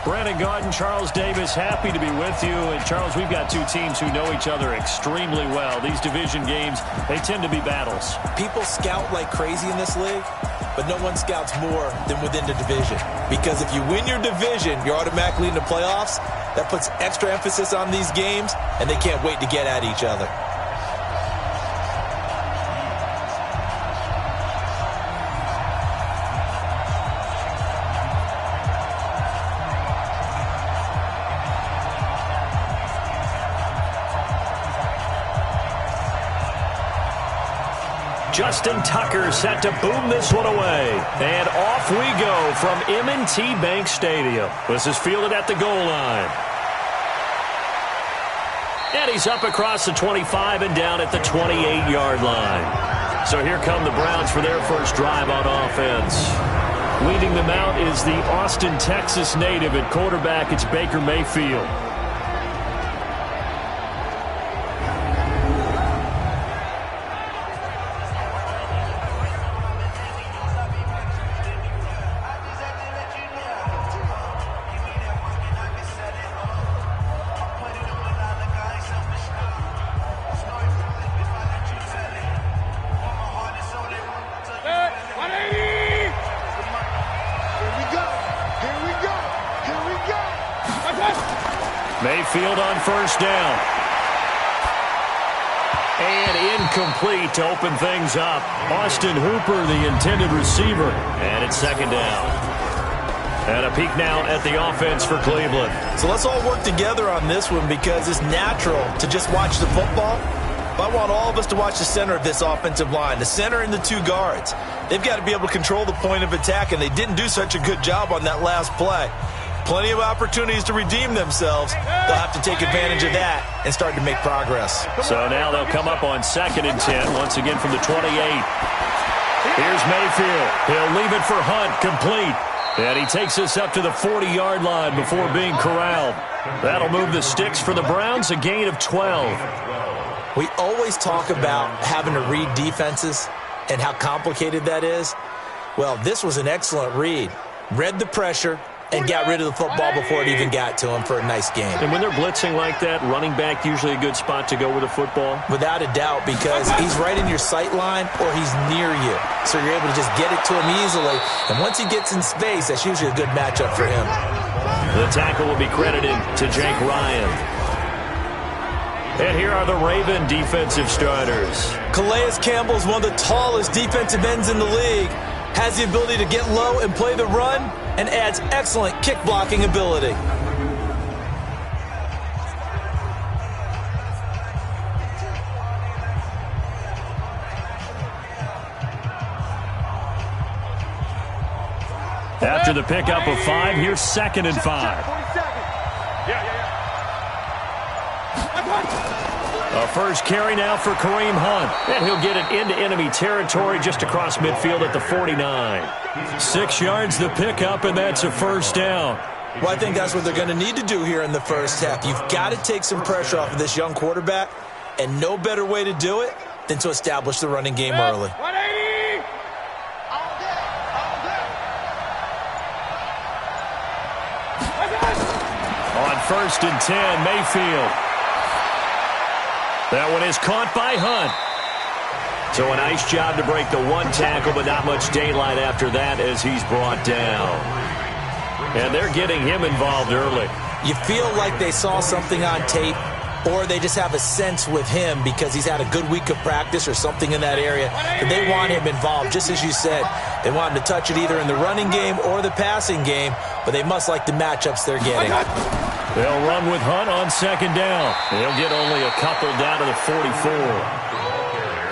Brandon Gaudin, Charles Davis, happy to be with you. And, Charles, we've got two teams who know each other extremely well. These division games, they tend to be battles. People scout like crazy in this league, but no one scouts more than within the division. Because if you win your division, you're automatically in the playoffs. That puts extra emphasis on these games, and they can't wait to get at each other. Justin Tucker set to boom this one away. And off we go from M&T Bank Stadium. This is fielded at the goal line. And he's up across the 25 and down at the 28-yard line. So here come the Browns for their first drive on offense. Leading them out is the Austin, Texas native. At quarterback, it's Baker Mayfield. Mayfield on first down. And incomplete to open things up. Austin Hooper, the intended receiver. And it's second down. And a peek now at the offense for Cleveland. So let's all work together on this one because it's natural to just watch the football. But I want all of us to watch the center of this offensive line, the center and the two guards. They've got to be able to control the point of attack, and they didn't do such a good job on that last play. Plenty of opportunities to redeem themselves. They'll have to take advantage of that and start to make progress. So now they'll come up on 2nd and 10, once again from the 28. Here's Mayfield. He'll leave it for Hunt, complete. And he takes us up to the 40-yard line before being corralled. That'll move the sticks for the Browns, a gain of 12. We always talk about having to read defenses and how complicated that is. Well, this was an excellent read. Read the pressure and got rid of the football before it even got to him for a nice game. And when they're blitzing like that, running back usually a good spot to go with the football? Without a doubt, because he's right in your sight line or he's near you. So you're able to just get it to him easily. And once he gets in space, that's usually a good matchup for him. The tackle will be credited to Jake Ryan. And here are the Raven defensive starters. Calais Campbell is one of the tallest defensive ends in the league. Has the ability to get low and play the run, and adds excellent kick blocking ability. After the pickup of 5, here's 2nd and 5. A first carry now for Kareem Hunt. And he'll get it into enemy territory just across midfield at the 49. 6 yards the pickup, and that's a first down. Well, I think that's what they're going to need to do here in the first half. You've got to take some pressure off of this young quarterback, and no better way to do it than to establish the running game early. 180! On 1st and 10, Mayfield. That one is caught by Hunt. So a nice job to break the one tackle, but not much daylight after that as he's brought down. And they're getting him involved early. You feel like they saw something on tape, or they just have a sense with him because he's had a good week of practice or something in that area. But they want him involved, just as you said. They want him to touch it either in the running game or the passing game, but they must like the matchups they're getting. They'll run with Hunt on 2nd down. They'll get only a couple down to the 44.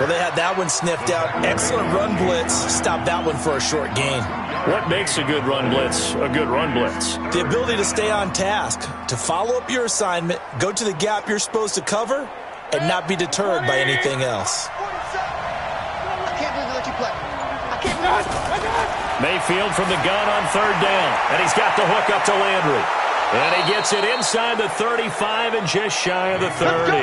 Well, they had that one sniffed out. Excellent run blitz. Stopped that one for a short gain. What makes a good run blitz a good run blitz? The ability to stay on task, to follow up your assignment, go to the gap you're supposed to cover, and not be deterred by anything else. I can't believe they let you play. I can't. Mayfield from the gun on 3rd down. And he's got the hook up to Landry. And he gets it inside the 35 and just shy of the 30.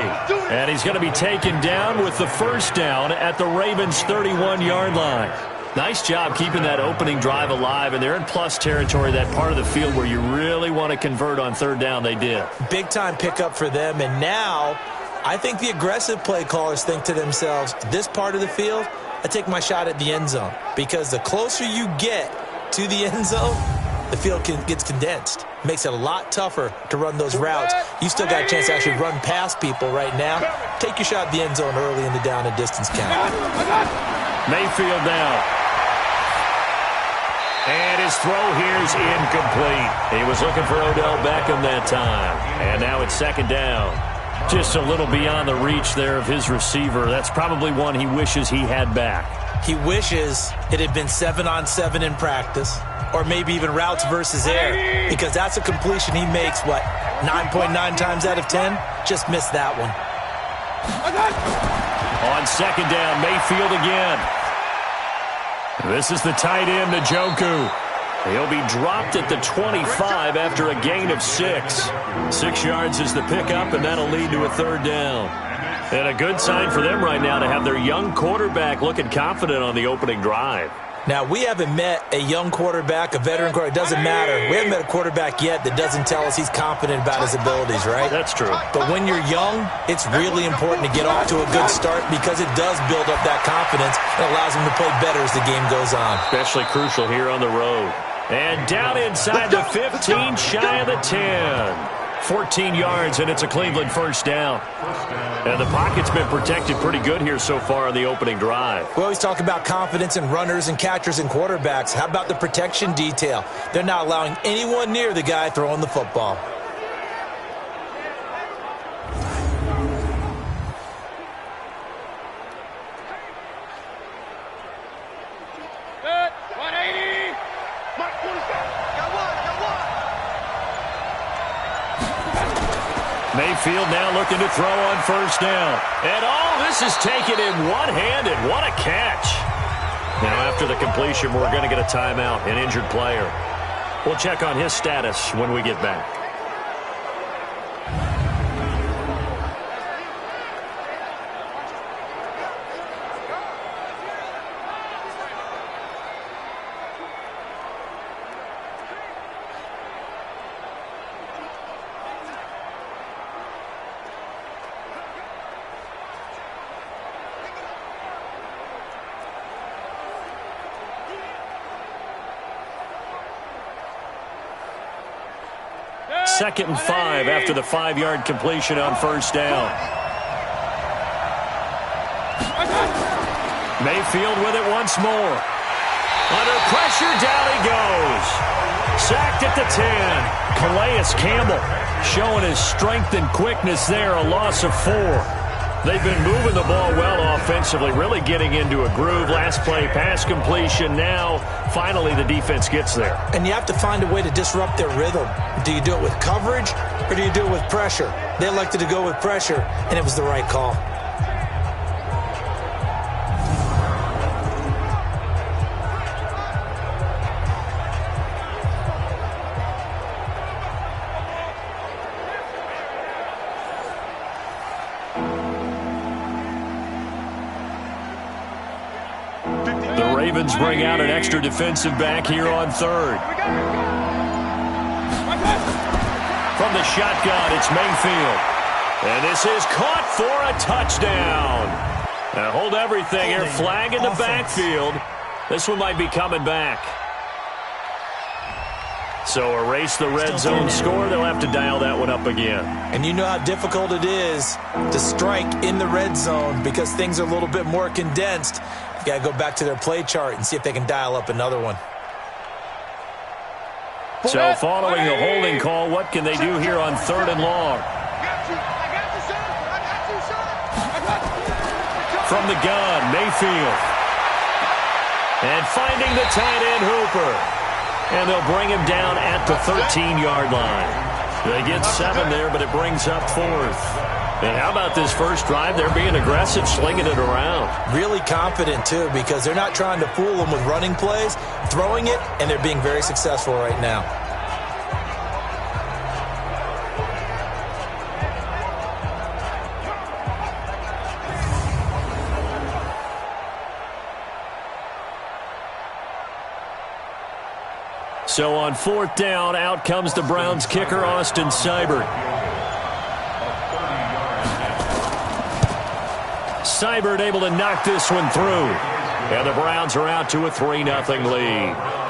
And he's going to be taken down with the first down at the Ravens' 31-yard line. Nice job keeping that opening drive alive, and they're in plus territory, that part of the field where you really want to convert on third down. They did. Big-time pickup for them, and now I think the aggressive play callers think to themselves, this part of the field, I take my shot at the end zone, because the closer you get to the end zone, the field gets condensed. Makes it a lot tougher to run those routes. You still got a chance to actually run past people right now. Take your shot at the end zone early in the down and distance count. Mayfield now. And his throw here is incomplete. He was looking for Odell Beckham that time. And now it's second down. Just a little beyond the reach there of his receiver. That's probably one he wishes he had back. He wishes it had been 7-on-7 in practice, or maybe even routes versus air, because that's a completion he makes, 9.9 times out of 10? Just missed that one. On second down, Mayfield again. This is the tight end, Njoku. He'll be dropped at the 25 after a gain of 6. 6 yards is the pickup, and that'll lead to a third down. And a good sign for them right now to have their young quarterback looking confident on the opening drive. Now, we haven't met a young quarterback, a veteran quarterback. It doesn't matter. We haven't met a quarterback yet that doesn't tell us he's confident about his abilities, right? That's true. But when you're young, it's really important to get off to a good start because it does build up that confidence and allows him to play better as the game goes on. Especially crucial here on the road. And down inside the 15, shy of the 10. 14 yards, and it's a Cleveland first down. And the pocket's been protected pretty good here so far on the opening drive. We always talk about confidence in runners and catchers and quarterbacks. How about the protection detail? They're not allowing anyone near the guy throwing the football. Mayfield now looking to throw on first down. And all this is taken in one-handed. What a catch. Now after the completion, we're going to get a timeout, an injured player. We'll check on his status when we get back. Second and 5 after the 5-yard completion on first down. Mayfield with it once more. Under pressure, down he goes. Sacked at the 10. Calais Campbell showing his strength and quickness there, a loss of 4. They've been moving the ball well offensively, really getting into a groove. Last play, pass completion. Now, finally, the defense gets there. And you have to find a way to disrupt their rhythm. Do you do it with coverage, or do you do it with pressure? They elected to go with pressure, and it was the right call. Ravens bring out an extra defensive back here on third. From the shotgun, it's Mayfield. And this is caught for a touchdown. Now hold everything here. Flag in the backfield. This one might be coming back. So erase the red zone score. They'll have to dial that one up again. And you know how difficult it is to strike in the red zone because things are a little bit more condensed. You got to go back to their play chart and see if they can dial up another one. So following the holding call, what can they do here on third and long? From the gun, Mayfield. And finding the tight end, Hooper. And they'll bring him down at the 13-yard line. They get 7 there, but it brings up 4th. And how about this first drive? They're being aggressive, slinging it around. Really confident, too, because they're not trying to fool them with running plays, throwing it, and they're being very successful right now. So on 4th down, out comes the Browns kicker, Austin Seibert. Seibert able to knock this one through. And the Browns are out to a 3-0 lead.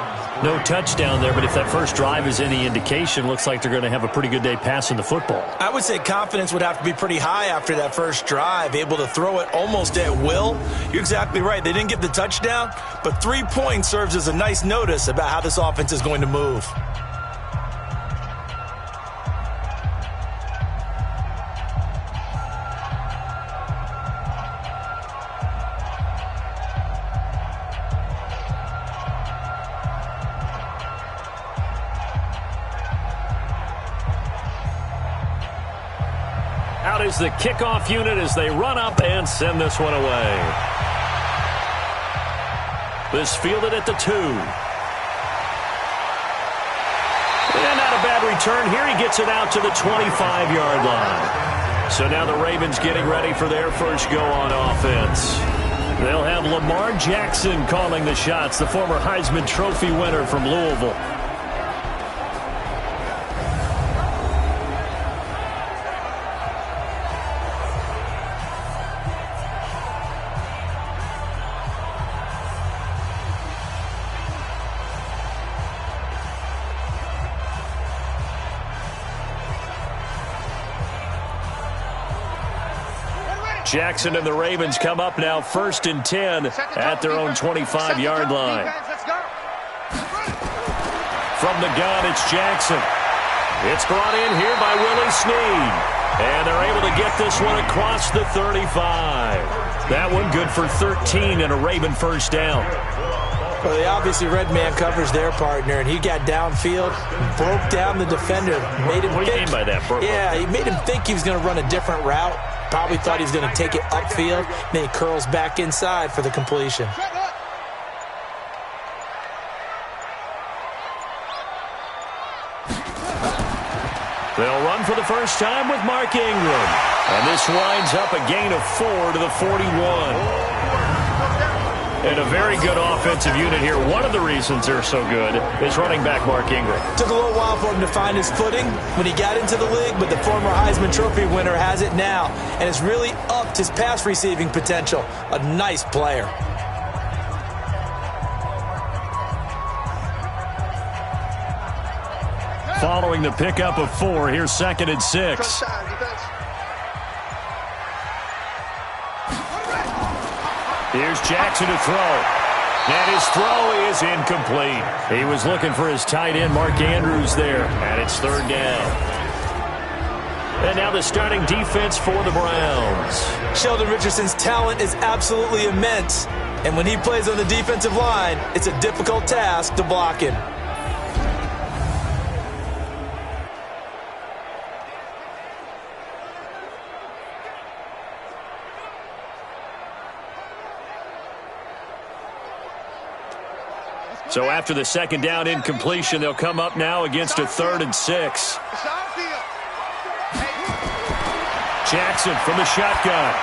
No touchdown there, but if that first drive is any indication, looks like they're going to have a pretty good day passing the football. I would say confidence would have to be pretty high after that first drive, able to throw it almost at will. You're exactly right. They didn't get the touchdown, but 3 points serves as a nice notice about how this offense is going to move. Out is the kickoff unit as they run up and send this one away. This fielded at the 2. And not a bad return here. He gets it out to the 25-yard line. So now the Ravens getting ready for their first go on offense. They'll have Lamar Jackson calling the shots, the former Heisman Trophy winner from Louisville. Jackson and the Ravens come up now 1st and 10 at their own 25-yard line. From the gun, it's Jackson. It's brought in here by Willie Snead. And they're able to get this one across the 35. That one good for 13 and a Raven first down. Well, they obviously red man covers their partner, and he got downfield, broke down the defender, made him What do you mean by that? Yeah, he made him think he was going to run a different route. Probably thought he was going to take it upfield. Then he curls back inside for the completion. They'll run for the first time with Mark Ingram. And this winds up a gain of 4 to the 41. And a very good offensive unit here. One of the reasons they're so good is running back Mark Ingram. Took a little while for him to find his footing when he got into the league, but the former Heisman Trophy winner has it now and has really upped his pass receiving potential. A nice player. Following the pickup of 4, here's 2nd and 6. Here's Jackson to throw. And his throw is incomplete. He was looking for his tight end, Mark Andrews, there. And it's 3rd down. And now the starting defense for the Browns. Sheldon Richardson's talent is absolutely immense. And when he plays on the defensive line, it's a difficult task to block him. So after the 2nd down incompletion, they'll come up now against a 3rd and 6. Jackson from the shotgun.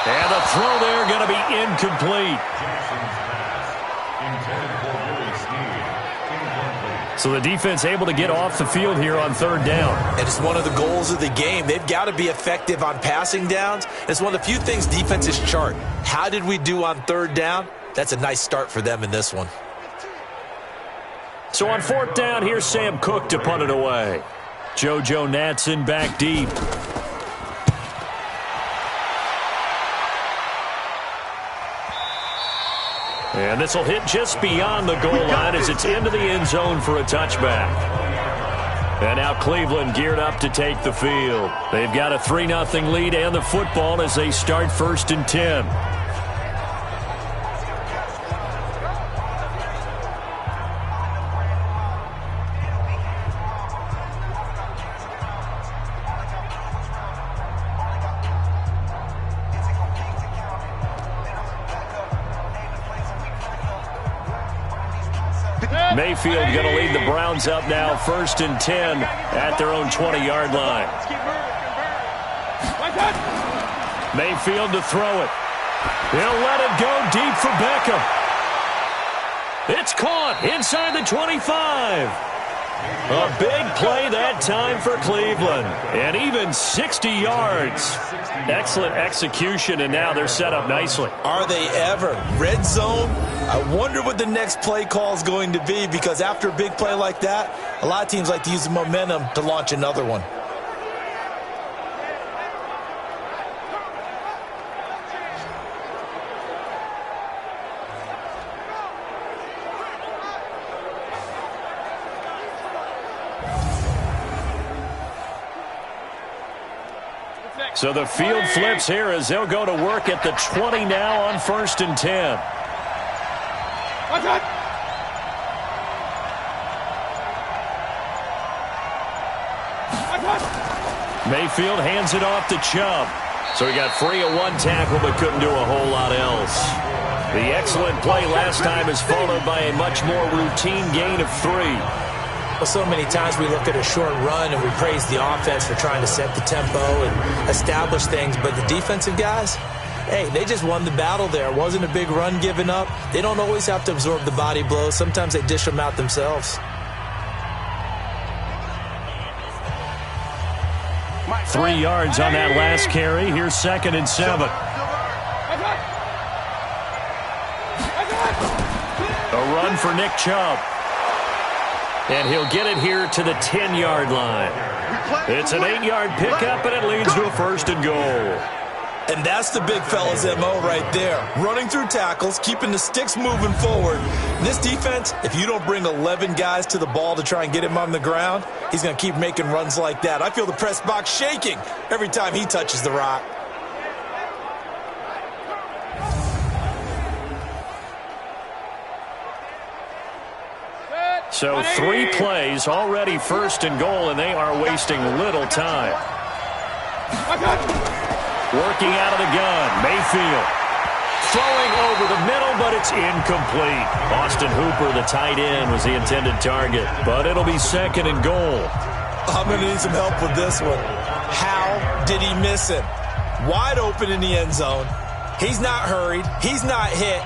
And the throw there going to be incomplete. So the defense able to get off the field here on 3rd down. And it's one of the goals of the game. They've got to be effective on passing downs. It's one of the few things defenses chart. How did we do on 3rd down? That's a nice start for them in this one. So on 4th down, here's Sam Cook to punt it away. JoJo Natson back deep. And this will hit just beyond the goal line as it's into the end zone for a touchback. And now Cleveland geared up to take the field. They've got a 3-0 lead and the football as they start 1st and 10. Mayfield going to lead the Browns up now 1st and 10 at their own 20-yard line. Mayfield to throw it. He'll let it go deep for Beckham. It's caught inside the 25. A big play that time for Cleveland. And even 60 yards. Excellent execution, and now they're set up nicely. Are they ever? Red zone? I wonder what the next play call is going to be, because after a big play like that, a lot of teams like to use the momentum to launch another one. So the field flips here as they'll go to work at the 20 now on 1st and 10. Mayfield hands it off to Chubb. So he got free of one tackle but couldn't do a whole lot else. The excellent play last time is followed by a much more routine gain of 3. Well, so many times we look at a short run and we praise the offense for trying to set the tempo and establish things, but the defensive guys, hey, they just won the battle there. It wasn't a big run given up. They don't always have to absorb the body blows. Sometimes they dish them out themselves. 3 yards on that last carry. Here's 2nd and 7. A run for Nick Chubb. And he'll get it here to the 10-yard line. It's an 8-yard pickup, and it leads to a 1st and goal. And that's the big fella's MO right there. Running through tackles, keeping the sticks moving forward. This defense, if you don't bring 11 guys to the ball to try and get him on the ground, he's going to keep making runs like that. I feel the press box shaking every time he touches the rock. So 3 plays, already 1st and goal, and they are wasting little time. Working out of the gun, Mayfield. Throwing over the middle, but it's incomplete. Austin Hooper, the tight end, was the intended target, but it'll be 2nd and goal. I'm going to need some help with this one. How did he miss him? Wide open in the end zone. He's not hurried. He's not hit.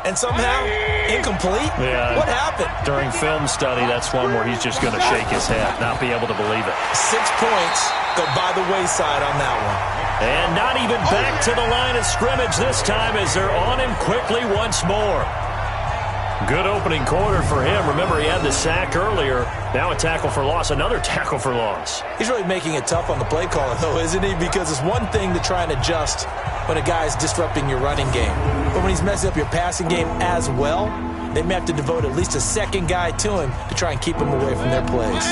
And somehow, incomplete? Yeah. What happened? During film study, that's one where he's just going to shake his head, not be able to believe it. 6 points go by the wayside on that one. And not even back to the line of scrimmage this time as they're on him quickly once more. Good opening quarter for him. Remember, he had the sack earlier. Now a tackle for loss, another tackle for loss. He's really making it tough on the play caller, though, isn't he? Because it's one thing to try and adjust when a guy is disrupting your running game. But when he's messing up your passing game as well, they may have to devote at least a second guy to him to try and keep him away from their plays.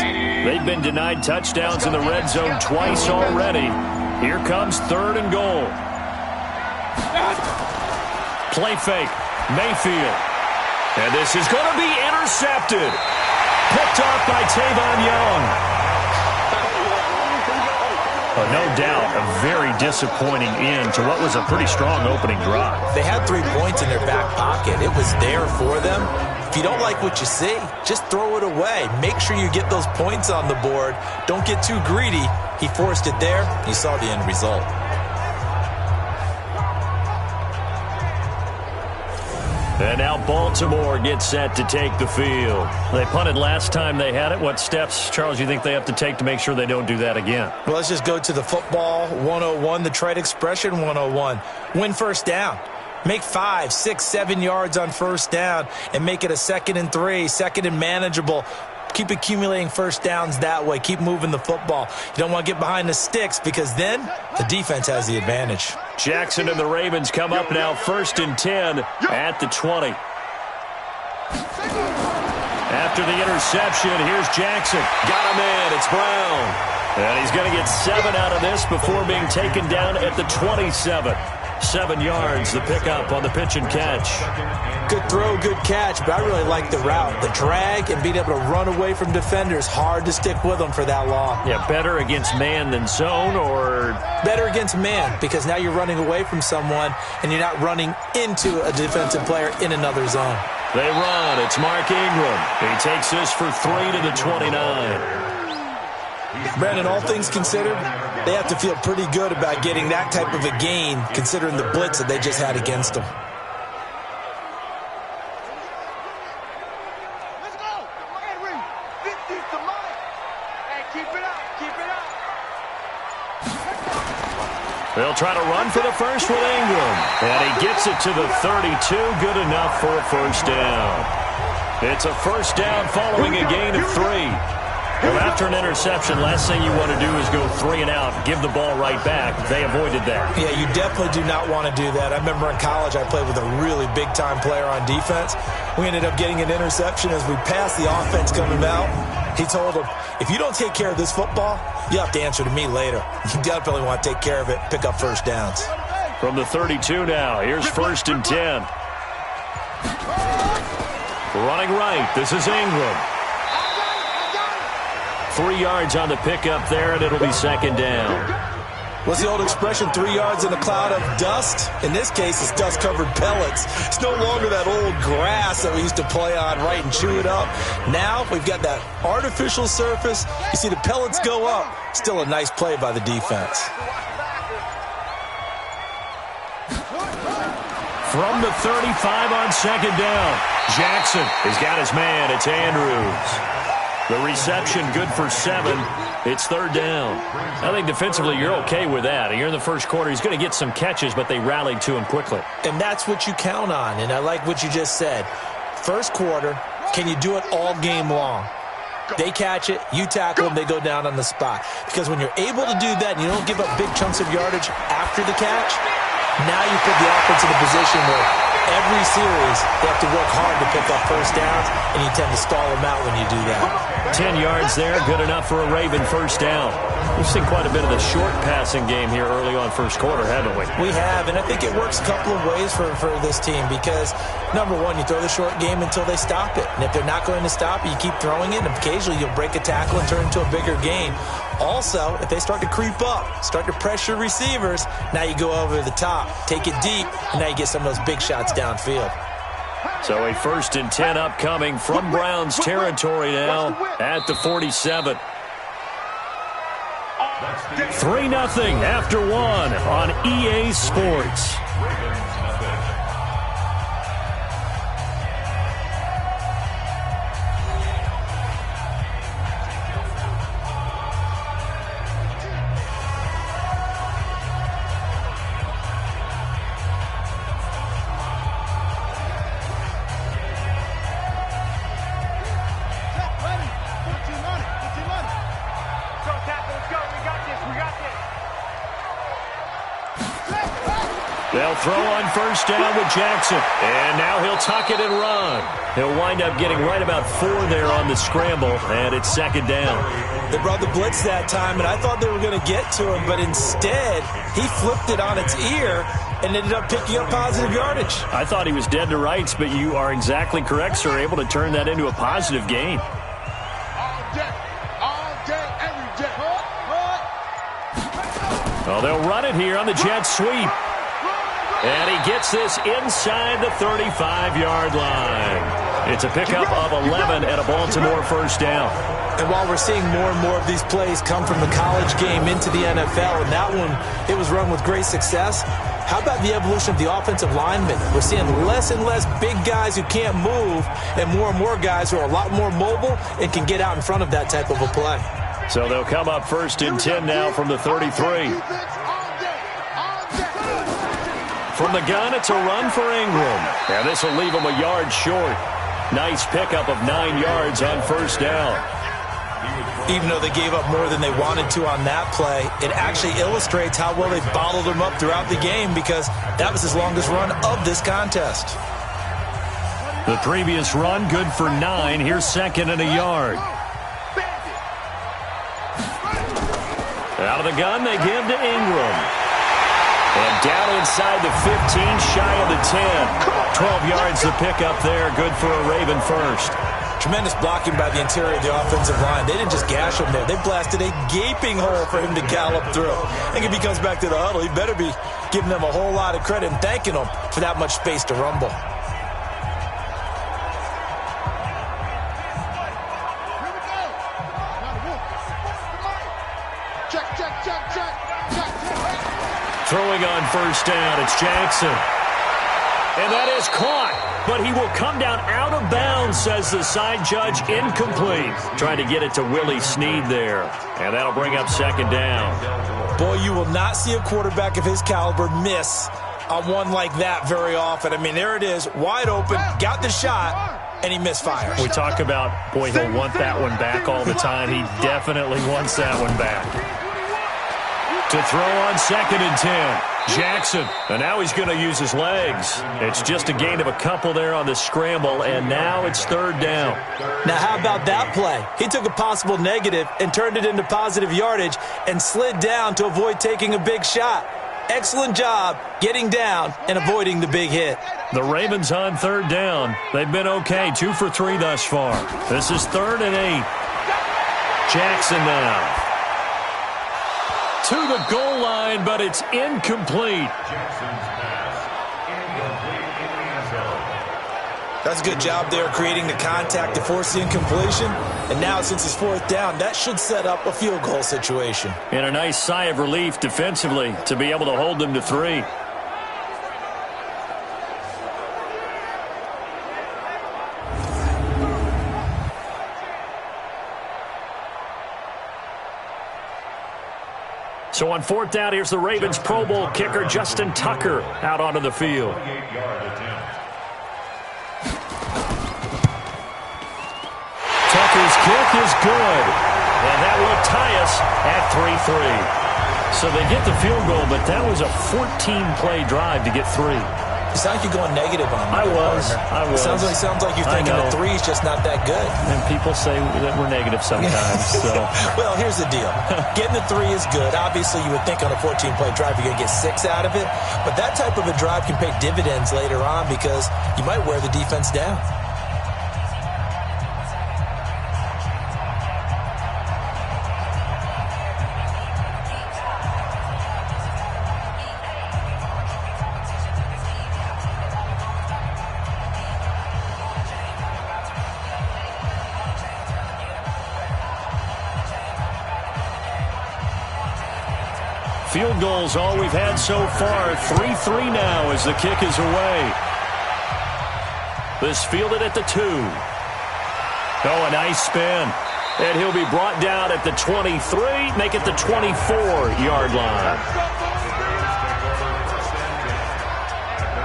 They've been denied touchdowns in the red zone twice already. Here comes 3rd and goal. Play fake. Mayfield. And this is going to be intercepted. Picked off by Tavon Young. No doubt, a very disappointing end to what was a pretty strong opening drive. They had 3 points in their back pocket. It was there for them. If you don't like what you see, just throw it away. Make sure you get those points on the board. Don't get too greedy. He forced it there. You saw the end result. And now Baltimore gets set to take the field. They punted last time they had it. What steps, Charles, you think they have to take to make sure they don't do that again? Well, let's just go to the football 101, the trade expression 101. Win 1st down. Make 5, 6, 7 yards on 1st down and make it a 2nd and 3, 2nd and manageable. Keep accumulating 1st downs that way. Keep moving the football. You don't want to get behind the sticks because then the defense has the advantage. Jackson and the Ravens come up now 1st and 10 at the 20. After the interception, here's Jackson. Got him in. It's Brown. And he's going to get 7 out of this before being taken down at the 27. 7 yards, the pickup on the pitch and catch. Good throw, good catch, but I really like the route. The drag and being able to run away from defenders, hard to stick with them for that long. Yeah, better against man than zone, or? Better against man, because now you're running away from someone and you're not running into a defensive player in another zone. They run. It's Mark Ingram. He takes this for 3 to the 29. Brandon, all things considered, they have to feel pretty good about getting that type of a gain, considering the blitz that they just had against them. Keep it up. Keep it up. They'll try to run for the first with Ingram. And he gets it to the 32. Good enough for a first down. It's a first down following a gain of 3. Well, after an interception, last thing you want to do is go 3 and out, give the ball right back. They avoided that. Yeah, you definitely do not want to do that. I remember in college I played with a really big-time player on defense. We ended up getting an interception as we passed the offense coming out. He told him, if you don't take care of this football, you have to answer to me later. You definitely want to take care of it, pick up first downs. From the 32 now, here's 1st and 10. Running right, this is Ingram. 3 yards on the pickup there, and it'll be 2nd down. What's the old expression, 3 yards in a cloud of dust? In this case, it's dust-covered pellets. It's no longer that old grass that we used to play on, right, and chew it up. Now we've got that artificial surface. You see the pellets go up. Still a nice play by the defense. From the 35 on 2nd down, Jackson has got his man. It's Andrews. The reception good for 7. It's 3rd down. I think defensively you're okay with that. Here in the first quarter, he's going to get some catches, but they rallied to him quickly. And that's what you count on, and I like what you just said. First quarter, can you do it all game long? They catch it, you tackle them, they go down on the spot. Because when you're able to do that and you don't give up big chunks of yardage after the catch, now you put the offense in a position where every series they have to work hard to pick up first downs, and you tend to stall them out when you do that. 10 yards there, good enough for a Raven first down. We've seen quite a bit of the short passing game here early on first quarter, haven't we? We have, and I think it works a couple of ways for this team because, number one, you throw the short game until they stop it. And if they're not going to stop it, you keep throwing it, and occasionally you'll break a tackle and turn it into a bigger gain. Also, if they start to creep up, start to pressure receivers, now you go over the top, take it deep, and now you get some of those big shots downfield. So a 1st and 10 upcoming from Browns territory now at the 47. 3-0 after 1 on EA Sports. They'll throw on first down with Jackson. And now he'll tuck it and run. He'll wind up getting right about 4 there on the scramble, and it's 2nd down. They brought the blitz that time, and I thought they were going to get to him, but instead he flipped it on its ear and ended up picking up positive yardage. I thought he was dead to rights, but you are exactly correct, sir, able to turn that into a positive gain. Well, they'll run it here on the jet sweep. And he gets this inside the 35-yard line. It's a pickup of 11 and a Baltimore first down. And while we're seeing more and more of these plays come from the college game into the NFL, and that one, it was run with great success, how about the evolution of the offensive linemen? We're seeing less and less big guys who can't move and more guys who are a lot more mobile and can get out in front of that type of a play. So they'll come up 1st and 10 now from the 33. From the gun, it's a run for Ingram. And this will leave him a yard short. Nice pickup of 9 yards on first down. Even though they gave up more than they wanted to on that play, it actually illustrates how well they bottled him up throughout the game because that was his longest run of this contest. The previous run, good for 9. Here's 2nd and a yard. Out of the gun, they give to Ingram. And down inside the 15, shy of the 10. 12 yards to pick up there. Good for a Raven first. Tremendous blocking by the interior of the offensive line. They didn't just gash him there. They blasted a gaping hole for him to gallop through. I think if he comes back to the huddle, he better be giving them a whole lot of credit and thanking them for that much space to rumble. Throwing on first down, it's Jackson. And that is caught. But he will come down out of bounds, says the side judge. Incomplete. Trying to get it to Willie Snead there. And that'll bring up second down. Boy, you will not see a quarterback of his caliber miss on one like that very often. I mean, there it is, wide open, got the shot, and he misfires. We talk about, boy, he'll want that one back all the time. He definitely wants that one back. To throw on 2nd and 10. Jackson, and now he's going to use his legs. It's just a gain of a couple there on the scramble, and now it's 3rd down. Now, how about that play? He took a possible negative and turned it into positive yardage and slid down to avoid taking a big shot. Excellent job getting down and avoiding the big hit. The Ravens on 3rd down. They've been okay, 2 for 3 thus far. This is 3rd and 8. Jackson now. To the goal line, but it's incomplete. That's a good job there creating the contact to force the incompletion. And now since it's 4th down, that should set up a field goal situation. And a nice sigh of relief defensively to be able to hold them to 3. So on 4th down, here's the Ravens Pro Bowl kicker Justin Tucker out onto the field. Tucker's kick is good. And that will tie us at 3-3. So they get the field goal, but that was a 14-play drive to get 3. It sounds like you're going negative on me. I was. Sounds like you're thinking the 3 is just not that good. And people say that we're negative sometimes. So. Well, here's the deal. Getting the 3 is good. Obviously, you would think on a 14-play drive you're going to get 6 out of it. But that type of a drive can pay dividends later on because you might wear the defense down. Field goals all we've had so far. 3-3 now as the kick is away. This fielded at the 2. Oh, a nice spin. And he'll be brought down at the 23, make it the 24-yard line.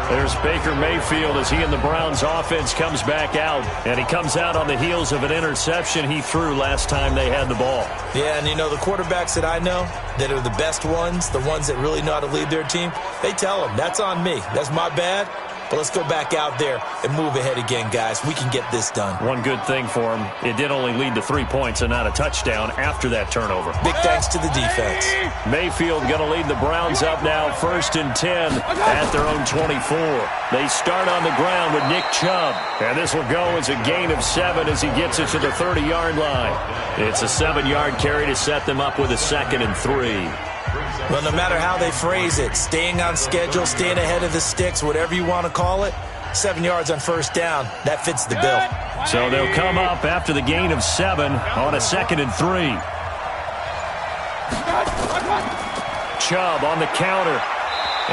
There's Baker Mayfield as he and the Browns offense comes back out. And he comes out on the heels of an interception he threw last time they had the ball. Yeah, and you know, the quarterbacks that I know that are the best ones, the ones that really know how to lead their team, they tell them, that's on me. That's my bad. But let's go back out there and move ahead again, guys. We can get this done. One good thing for him, it did only lead to 3 points and not a touchdown after that turnover. Big thanks to the defense. Mayfield going to lead the Browns up now 1st and 10 at their own 24. They start on the ground with Nick Chubb. And this will go as a gain of 7 as he gets it to the 30-yard line. It's a 7-yard carry to set them up with a 2nd and 3. Well, no matter how they phrase it, staying on schedule, staying ahead of the sticks, whatever you want to call it, 7 yards on 1st down, that fits the bill. So they'll come up after the gain of 7 on a 2nd and 3. Chubb on the counter.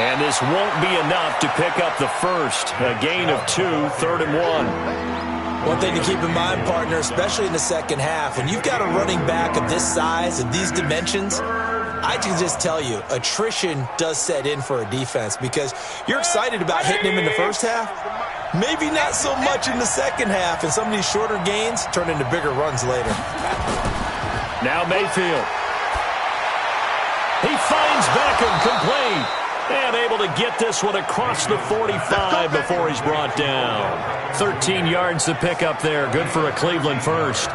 And this won't be enough to pick up the first. A gain of 2, 3rd and 1. One thing to keep in mind, partner, especially in the second half, when you've got a running back of this size, of these dimensions, I can just tell you, attrition does set in for a defense because you're excited about hitting him in the first half. Maybe not so much in the second half, and some of these shorter gains turn into bigger runs later. Now Mayfield. He finds Beckham complete. And able to get this one across the 45 before he's brought down. 13 yards to pick up there. Good for a Cleveland first.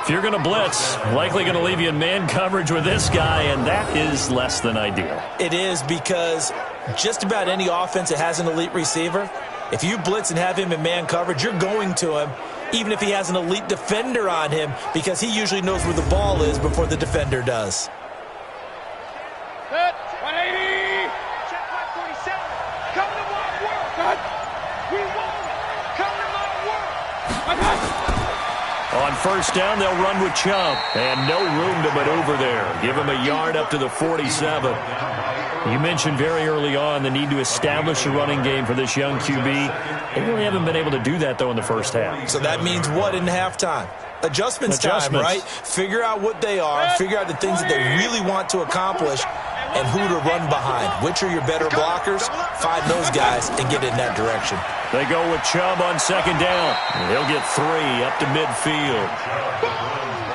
If you're going to blitz, likely going to leave you in man coverage with this guy, and that is less than ideal. It is because just about any offense that has an elite receiver, if you blitz and have him in man coverage, you're going to him, even if he has an elite defender on him, because he usually knows where the ball is before the defender does. Good. 180. Check 147. Come to my work. Good. We won't. Come to my work. On first down, they'll run with Chubb. And no room to maneuver there. Give him a yard up to the 47. You mentioned very early on the need to establish a running game for this young QB. They really haven't been able to do that, though, in the first half. So that means what in halftime? Adjustments time, right? Figure out what they are, figure out the things that they really want to accomplish, and who to run behind. Which are your better blockers? Find those guys and get in that direction. They go with Chubb on second down. He'll get 3 up to midfield.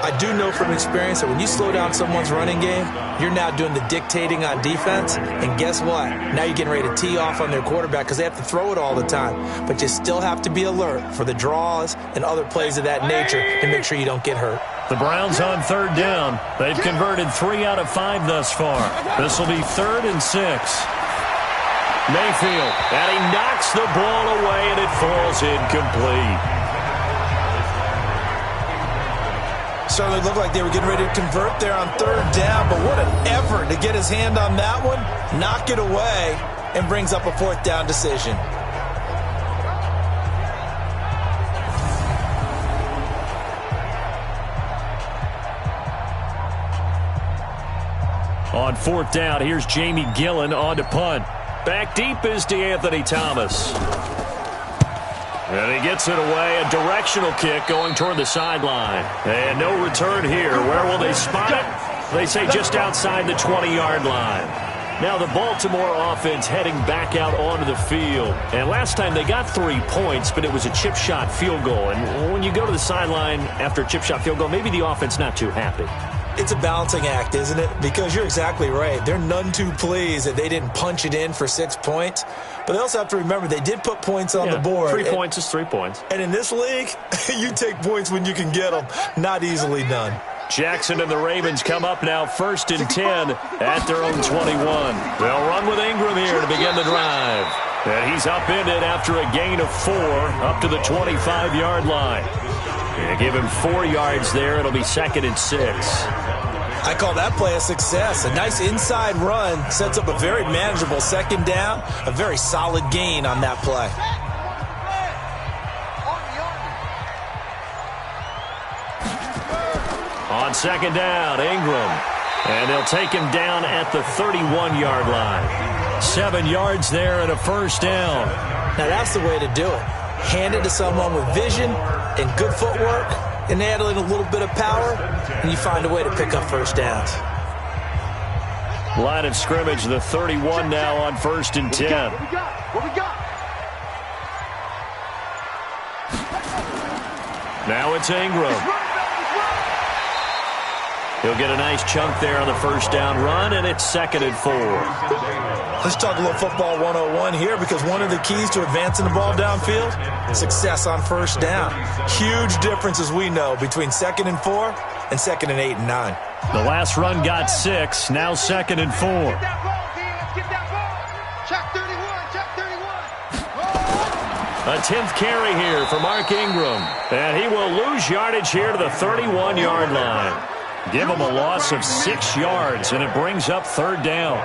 I do know from experience that when you slow down someone's running game, you're now doing the dictating on defense. And guess what? Now you're getting ready to tee off on their quarterback because they have to throw it all the time. But you still have to be alert for the draws and other plays of that nature to make sure you don't get hurt. The Browns on third down. They've converted 3 out of 5 thus far. This will be 3rd and 6. Mayfield, and he knocks the ball away, and it falls incomplete. Certainly looked like they were getting ready to convert there on third down, but what an effort to get his hand on that one, knock it away, and brings up a 4th down decision. On 4th down, here's Jamie Gillen on to punt. Back deep is DeAnthony Thomas. And he gets it away, a directional kick going toward the sideline. And no return here. Where will they spot it? They say just outside the 20-yard line. Now the Baltimore offense heading back out onto the field. And last time they got 3 points, but it was a chip shot field goal. And when you go to the sideline after a chip shot field goal, maybe the offense not too happy. It's a balancing act, isn't it? Because you're exactly right. They're none too pleased that they didn't punch it in for 6 points. But they also have to remember they did put points on the board. 3 points is 3 points. And in this league, you take points when you can get them. Not easily done. Jackson and the Ravens come up now 1st and 10 at their own 21. They'll run with Ingram here to begin the drive. And he's upended after a gain of 4 up to the 25-yard line. And give him 4 yards there. It'll be 2nd and 6. I call that play a success. A nice inside run sets up a very manageable 2nd down. A very solid gain on that play. On 2nd down, Ingram. And they'll take him down at the 31-yard line. 7 yards there and a 1st down. Now that's the way to do it. Hand it to someone with vision and good footwork, and add in a little bit of power, and you find a way to pick up 1st downs. Line of scrimmage, the 31 now on 1st and 10. What we got? Now it's Ingram. He'll get a nice chunk there on the 1st down run, and it's 2nd and 4. Let's talk a little football 101 here, because one of the keys to advancing the ball downfield, success on 1st down. Huge difference, as we know, between 2nd and 4 and 2nd and 8 and 9. The last run got 6, now 2nd and 4. Get that ball, D. Let's get that ball. Check 31, check 31. A 10th carry here for Mark Ingram. And he will lose yardage here to the 31-yard line. Give him a loss of 6 yards, and it brings up 3rd down.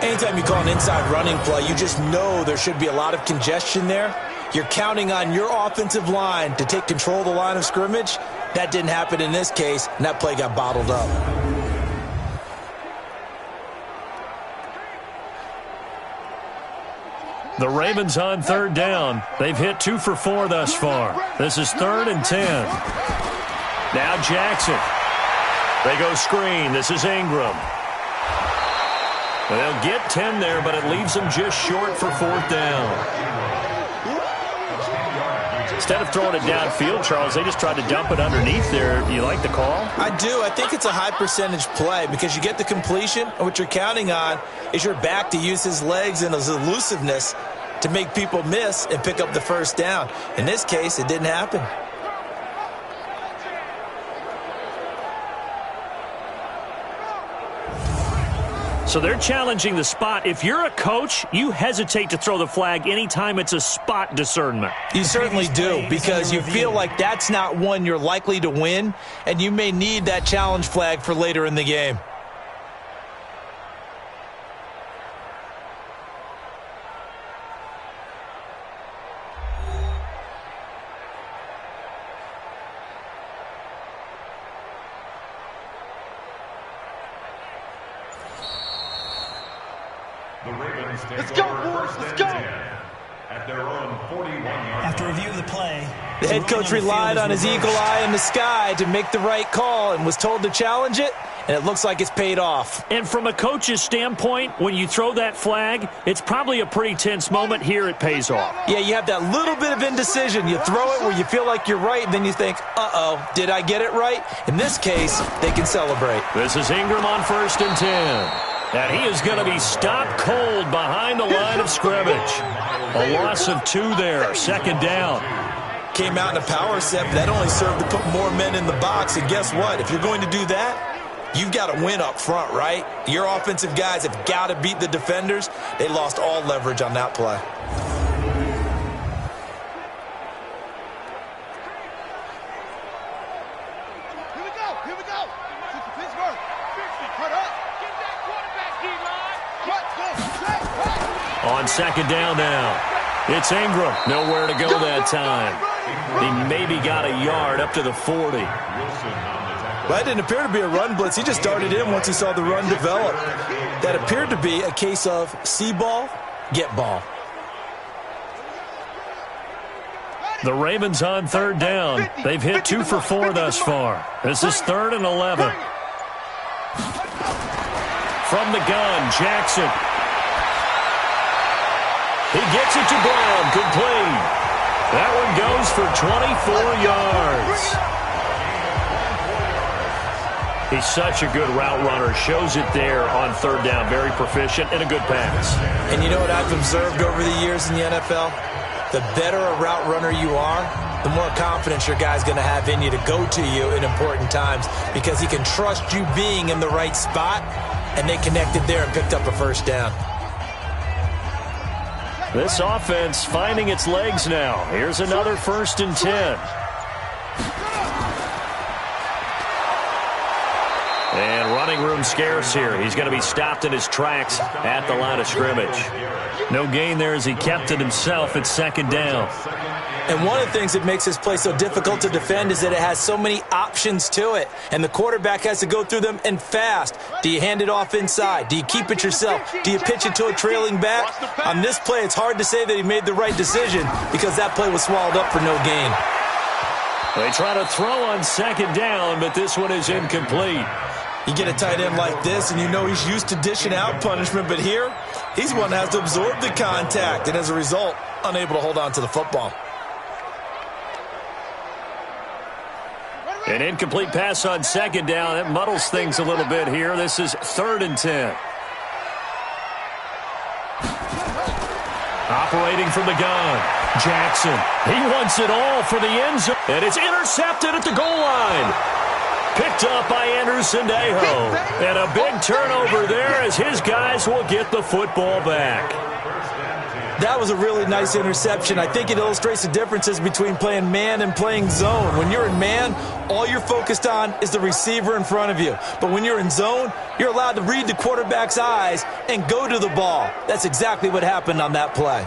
Anytime you call an inside running play, you just know there should be a lot of congestion there. You're counting on your offensive line to take control of the line of scrimmage. That didn't happen in this case, and that play got bottled up. The Ravens on 3rd down. They've hit 2 for 4 thus far. This is 3rd and 10. Now Jackson. They go screen. This is Ingram. They'll get 10 there, but it leaves them just short for 4th down. Instead of throwing it downfield, Charles, they just tried to dump it underneath there. Do you like the call? I do. I think it's a high percentage play because you get the completion, and what you're counting on is your back to use his legs and his elusiveness to make people miss and pick up the 1st down. In this case, it didn't happen. So they're challenging the spot. If you're a coach, you hesitate to throw the flag anytime it's a spot discernment. You certainly do, because you feel like that's not one you're likely to win, and you may need that challenge flag for later in the game. Let's go, boys. Let's go. At their own 41-yard. After review of the play, the head coach relied on his eagle eye in the sky to make the right call and was told to challenge it, and it looks like it's paid off. And from a coach's standpoint, when you throw that flag, it's probably a pretty tense moment. Here it pays off. Yeah, you have that little bit of indecision. You throw it where you feel like you're right, and then you think, uh-oh, did I get it right? In this case, they can celebrate. This is Ingram on 1st and 10. And he is going to be stopped cold behind the line of scrimmage. A loss of 2 there, 2nd down. Came out in a power set, but that only served to put more men in the box. And guess what? If you're going to do that, you've got to win up front, right? Your offensive guys have got to beat the defenders. They lost all leverage on that play. Here we go. Here we go. Shoot to Pittsburgh. Cut up. Get that quarterback, D-line. Cut, go, straight, On 2nd down now, it's Ingram. Nowhere to go that time. He maybe got a yard up to the 40. Well, that didn't appear to be a run blitz. He just darted in once he saw the run develop. That appeared to be a case of see ball, get ball. The Ravens on 3rd down. They've hit 2 for 4 thus far. This is 3rd and 11. From the gun, Jackson. He gets it to Brown, complete. That one goes for 24 yards. He's such a good route runner. Shows it there on 3rd down. Very proficient and a good pass. And you know what I've observed over the years in the NFL? The better a route runner you are, the more confidence your guy's going to have in you to go to you in important times because he can trust you being in the right spot, and they connected there and picked up a 1st down. This offense finding its legs now. Here's another 1st and 10. And running room scarce here. He's going to be stopped in his tracks at the line of scrimmage. No gain there as he kept it himself at 2nd down. And one of the things that makes this play so difficult to defend is that it has so many options to it. And the quarterback has to go through them and fast. Do you hand it off inside? Do you keep it yourself? Do you pitch it to a trailing back? On this play, it's hard to say that he made the right decision because that play was swallowed up for no gain. They try to throw on 2nd down, but this one is incomplete. You get a tight end like this, and you know he's used to dishing out punishment, but here, he's one that has to absorb the contact, and as a result, unable to hold on to the football. An incomplete pass on 2nd down. That muddles things a little bit here. This is 3rd and 10. Operating from the gun, Jackson. He wants it all for the end zone, and it's intercepted at the goal line. Picked up by Anderson Dejo. And a big turnover there as his guys will get the football back. That was a really nice interception. I think it illustrates the differences between playing man and playing zone. When you're in man, all you're focused on is the receiver in front of you. But when you're in zone, you're allowed to read the quarterback's eyes and go to the ball. That's exactly what happened on that play.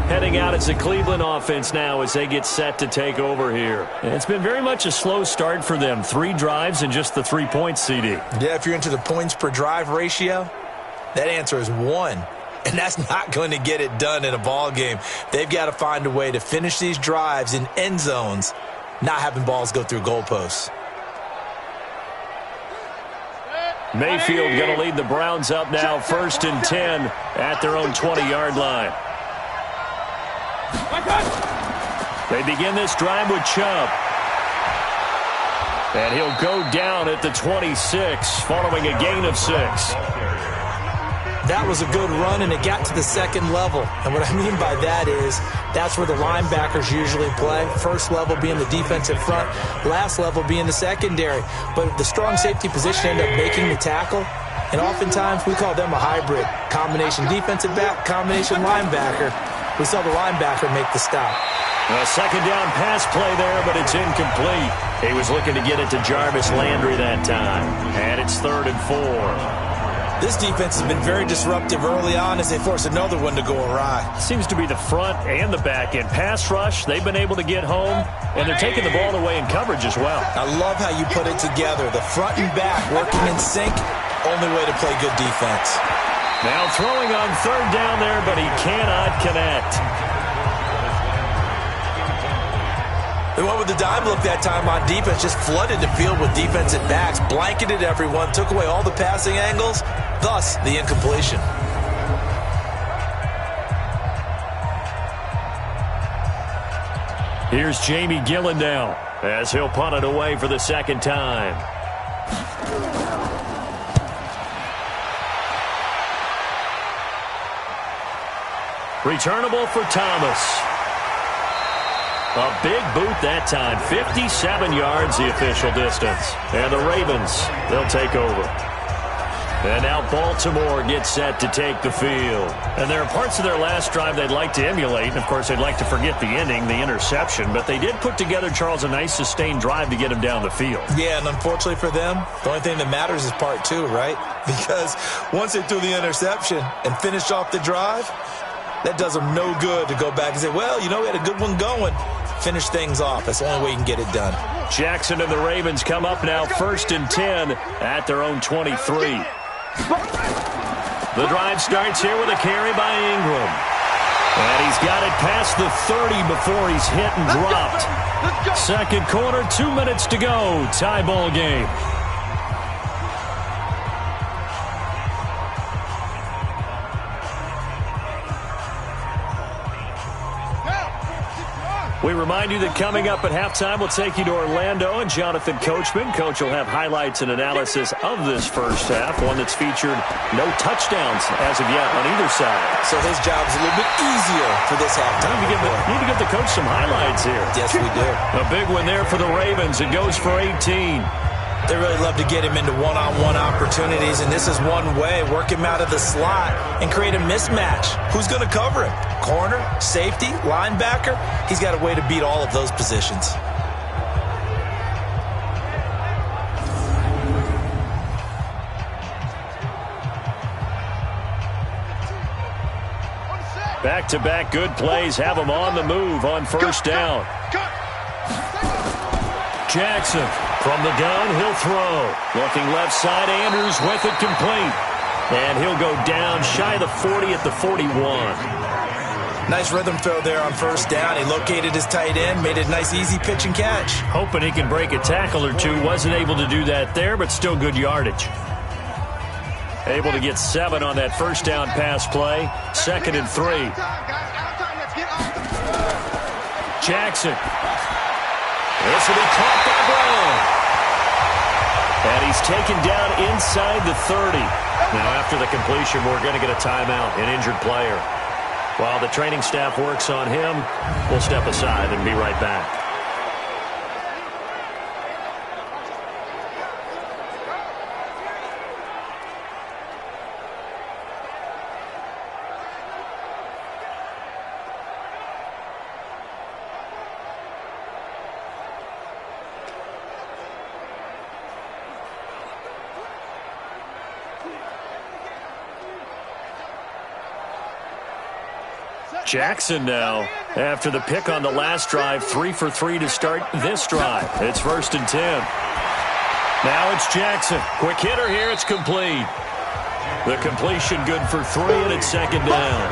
Heading out, it's the Cleveland offense now as they get set to take over here. And it's been very much a slow start for them. 3 drives and just the 3 points, CD. Yeah, if you're into the points per drive ratio, that answer is 1. And that's not going to get it done in a ball game. They've got to find a way to finish these drives in end zones, not having balls go through goalposts. Mayfield going to lead the Browns up now, 1st and 10 at their own 20-yard line. They begin this drive with Chubb. And he'll go down at the 26 following a gain of 6. That was a good run, and it got to the 2nd level. And what I mean by that is that's where the linebackers usually play. First level being the defensive front, last level being the secondary. But the strong safety position ended up making the tackle. And oftentimes we call them a hybrid. Combination defensive back, combination linebacker. We saw the linebacker make the stop. A 2nd down pass play there, but it's incomplete. He was looking to get it to Jarvis Landry that time. And it's 3rd and 4. This defense has been very disruptive early on as they force another one to go awry. Seems to be the front and the back end. Pass rush, they've been able to get home, and they're taking the ball away in coverage as well. I love how you put it together. The front and back working in sync, Only way to play good defense. Now throwing on third down there, but he cannot connect. They went with the dime look that time on defense, just flooded the field with defensive backs, blanketed everyone, took away all the passing angles, thus the incompletion. Here's Jamie Gillen now, as he'll punt it away for the second time. Returnable for Thomas. A big boot that time. 57 yards the official distance. And the Ravens, they'll take over. And now Baltimore gets set to take the field. And there are parts of their last drive they'd like to emulate. And, of course, they'd like to forget the ending, the interception. But they did put together, Charles, a nice sustained drive to get him down the field. Yeah, and unfortunately for them, the only thing that matters is part two, right? Because once they threw the interception and finished off the drive, that does them no good to go back and say, well, you know, we had a good one going. Finish things off. That's the only way you can get it done. Jackson and the Ravens come up now 1st and 10 at their own 23. The drive starts here with a carry by Ingram. And he's got it past the 30 before he's hit and dropped. Second quarter, 2 minutes to go. Tie ball game. We remind you that coming up at halftime, we'll take you to Orlando and Jonathan Coachman. Coach will have highlights and analysis of this first half, one that's featured no touchdowns as of yet on either side. So his job's a little bit easier for this halftime. Need to give the coach some highlights here. Yes, we do. A big one there for the Ravens. It goes for 18. They really love to get him into one-on-one opportunities, and this is one way. Work him out of the slot and create a mismatch. Who's going to cover him? Corner, safety, linebacker? He's got a way to beat all of those positions. Back-to-back good plays have him on the move on first down. Jackson from the gun, he'll throw. Looking left side, Andrews with it complete. And he'll go down shy of the 40 at the 41. Nice rhythm throw there on first down. He located his tight end, made it a nice easy pitch and catch. Hoping he can break a tackle or two. Wasn't able to do that there, but still good yardage. Able to get 7 on that first down pass play. 2nd and 3. Jackson. This will be caught by Brown. And he's taken down inside the 30. Now after the completion, we're going to get a timeout, an injured player. While the training staff works on him, we'll step aside and be right back. Jackson now, after the pick on the last drive, 3 for 3 to start this drive. It's 1st and 10. Now it's Jackson. Quick hitter here. It's complete. The completion good for 3, and it's 2nd down.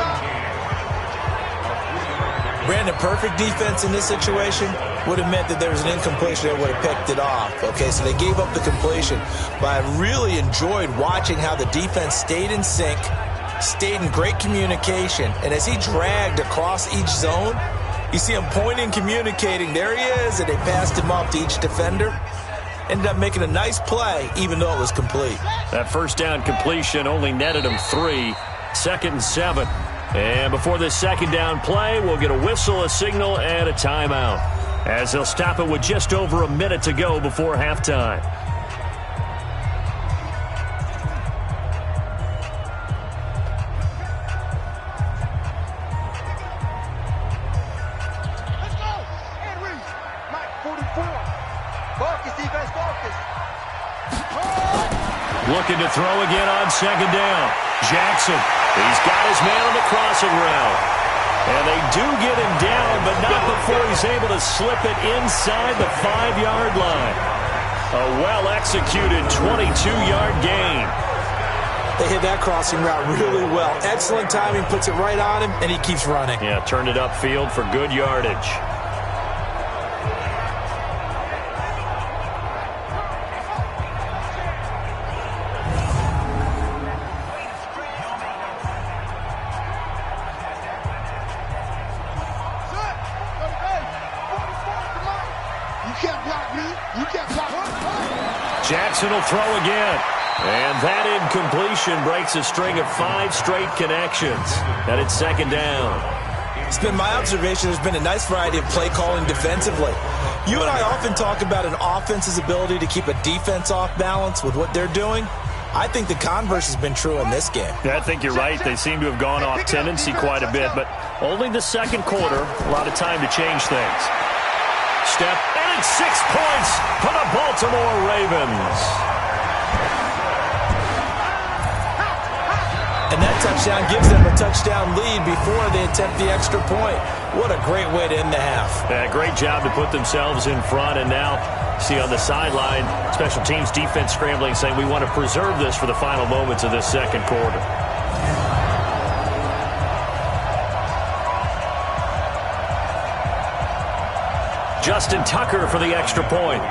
Brandon, perfect defense in this situation would have meant that there was an incompletion that would have picked it off. Okay, so they gave up the completion. But I really enjoyed watching how the defense stayed in sync, stayed in great communication, and as he dragged across each zone, you see him pointing, communicating. There he is, and they passed him off to each defender. Ended up making a nice play, even though it was complete. That first down completion only netted him 3. 2nd and 7. And before this second down play, we'll get a whistle, a signal, and a timeout, as they'll stop it with just over a minute to go before halftime. Looking to throw again on 2nd down. Jackson, he's got his man on the crossing route. And they do get him down, but not before he's able to slip it inside the 5-yard line. A well-executed 22-yard gain. They hit that crossing route really well. Excellent timing, puts it right on him, and he keeps running. Yeah, turned it upfield for good yardage. Jackson will throw again. And that incompletion breaks a string of 5 straight connections. And it's second down. It's been my observation there's been a nice variety of play calling defensively. You and I often talk about an offense's ability to keep a defense off balance with what they're doing. I think the converse has been true in this game. Yeah, I think you're right. They seem to have gone off tendency quite a bit, but only the second quarter, a lot of time to change things. Step, and it's 6 points for the Baltimore Ravens. And that touchdown gives them a touchdown lead before they attempt the extra point. What a great way to end the half. Yeah, great job to put themselves in front, and now see on the sideline, special teams defense scrambling, saying we want to preserve this for the final moments of this second quarter. Justin Tucker for the extra point.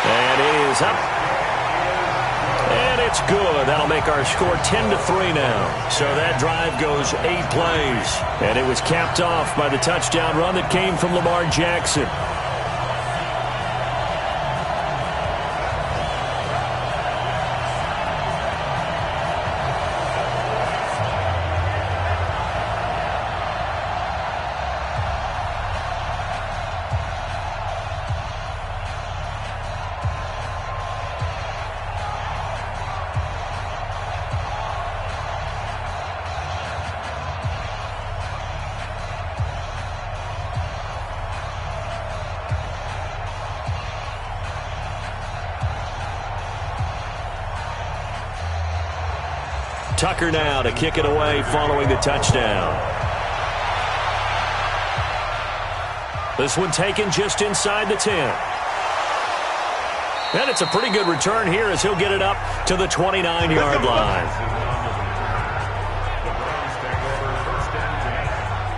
And it is up. And it's good. That'll make our score 10-3 now. So that drive goes 8 plays. And it was capped off by the touchdown run that came from Lamar Jackson. Tucker now to kick it away following the touchdown. This one taken just inside the 10. And it's a pretty good return here as he'll get it up to the 29-yard line.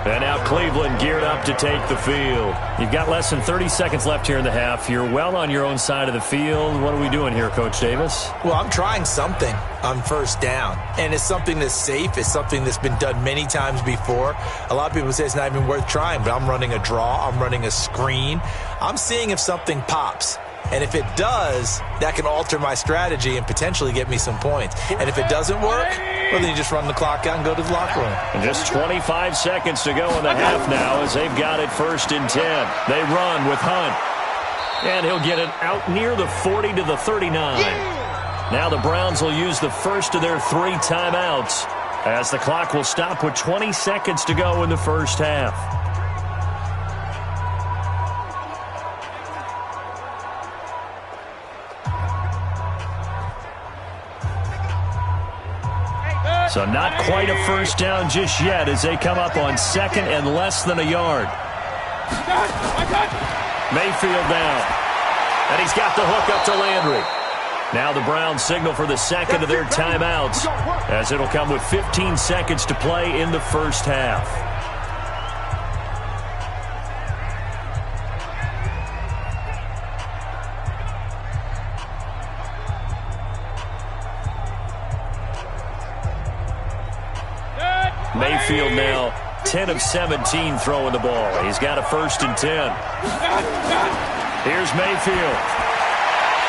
And now Cleveland geared up to take the field. You've got less than 30 seconds left here in the half. You're well on your own side of the field. What are we doing here, Coach Davis? Well, I'm trying something on first down. And it's something that's safe. It's something that's been done many times before. A lot of people say it's not even worth trying, but I'm running a draw. I'm running a screen. I'm seeing if something pops. And if it does, that can alter my strategy and potentially get me some points. And if it doesn't work, well, then you just run the clock out and go to the locker room. And just 25 seconds to go in the half now as they've got it 1st and 10. They run with Hunt. And he'll get it out near the 40 to the 39. Now the Browns will use the first of their 3 timeouts as the clock will stop with 20 seconds to go in the first half. So not quite a first down just yet as they come up on 2nd and less than a yard. Mayfield down. And he's got the hook up to Landry. Now the Browns signal for the second of their timeouts as it'll come with 15 seconds to play in the first half. Mayfield now 10 of 17 throwing the ball. He's got a 1st and 10. Here's Mayfield.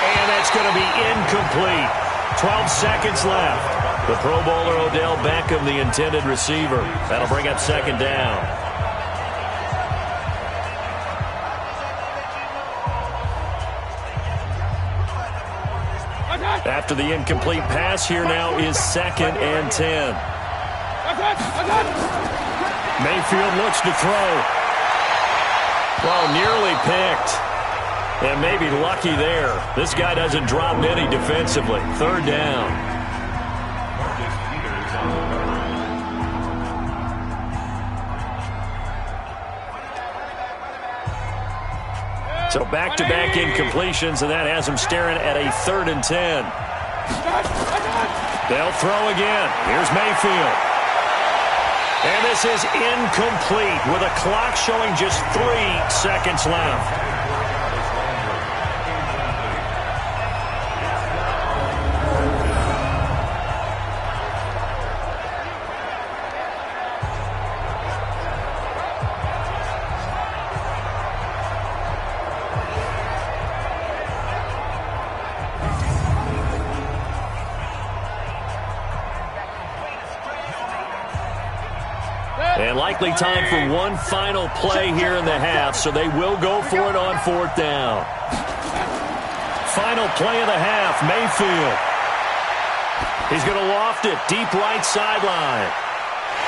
And that's going to be incomplete. 12 seconds left. The Pro Bowler Odell Beckham, the intended receiver. That'll bring up 2nd down. After the incomplete pass, here now is 2nd and 10. Mayfield looks to throw. Well, nearly picked. And maybe lucky there. This guy doesn't drop many defensively. 3rd down. So back-to-back incompletions, and that has them staring at a 3rd and 10. They'll throw again. Here's Mayfield. And this is incomplete with a clock showing just 3 seconds left. And likely time for one final play here in the half, so they will go for it on 4th down. Final play of the half, Mayfield. He's going to loft it deep right sideline.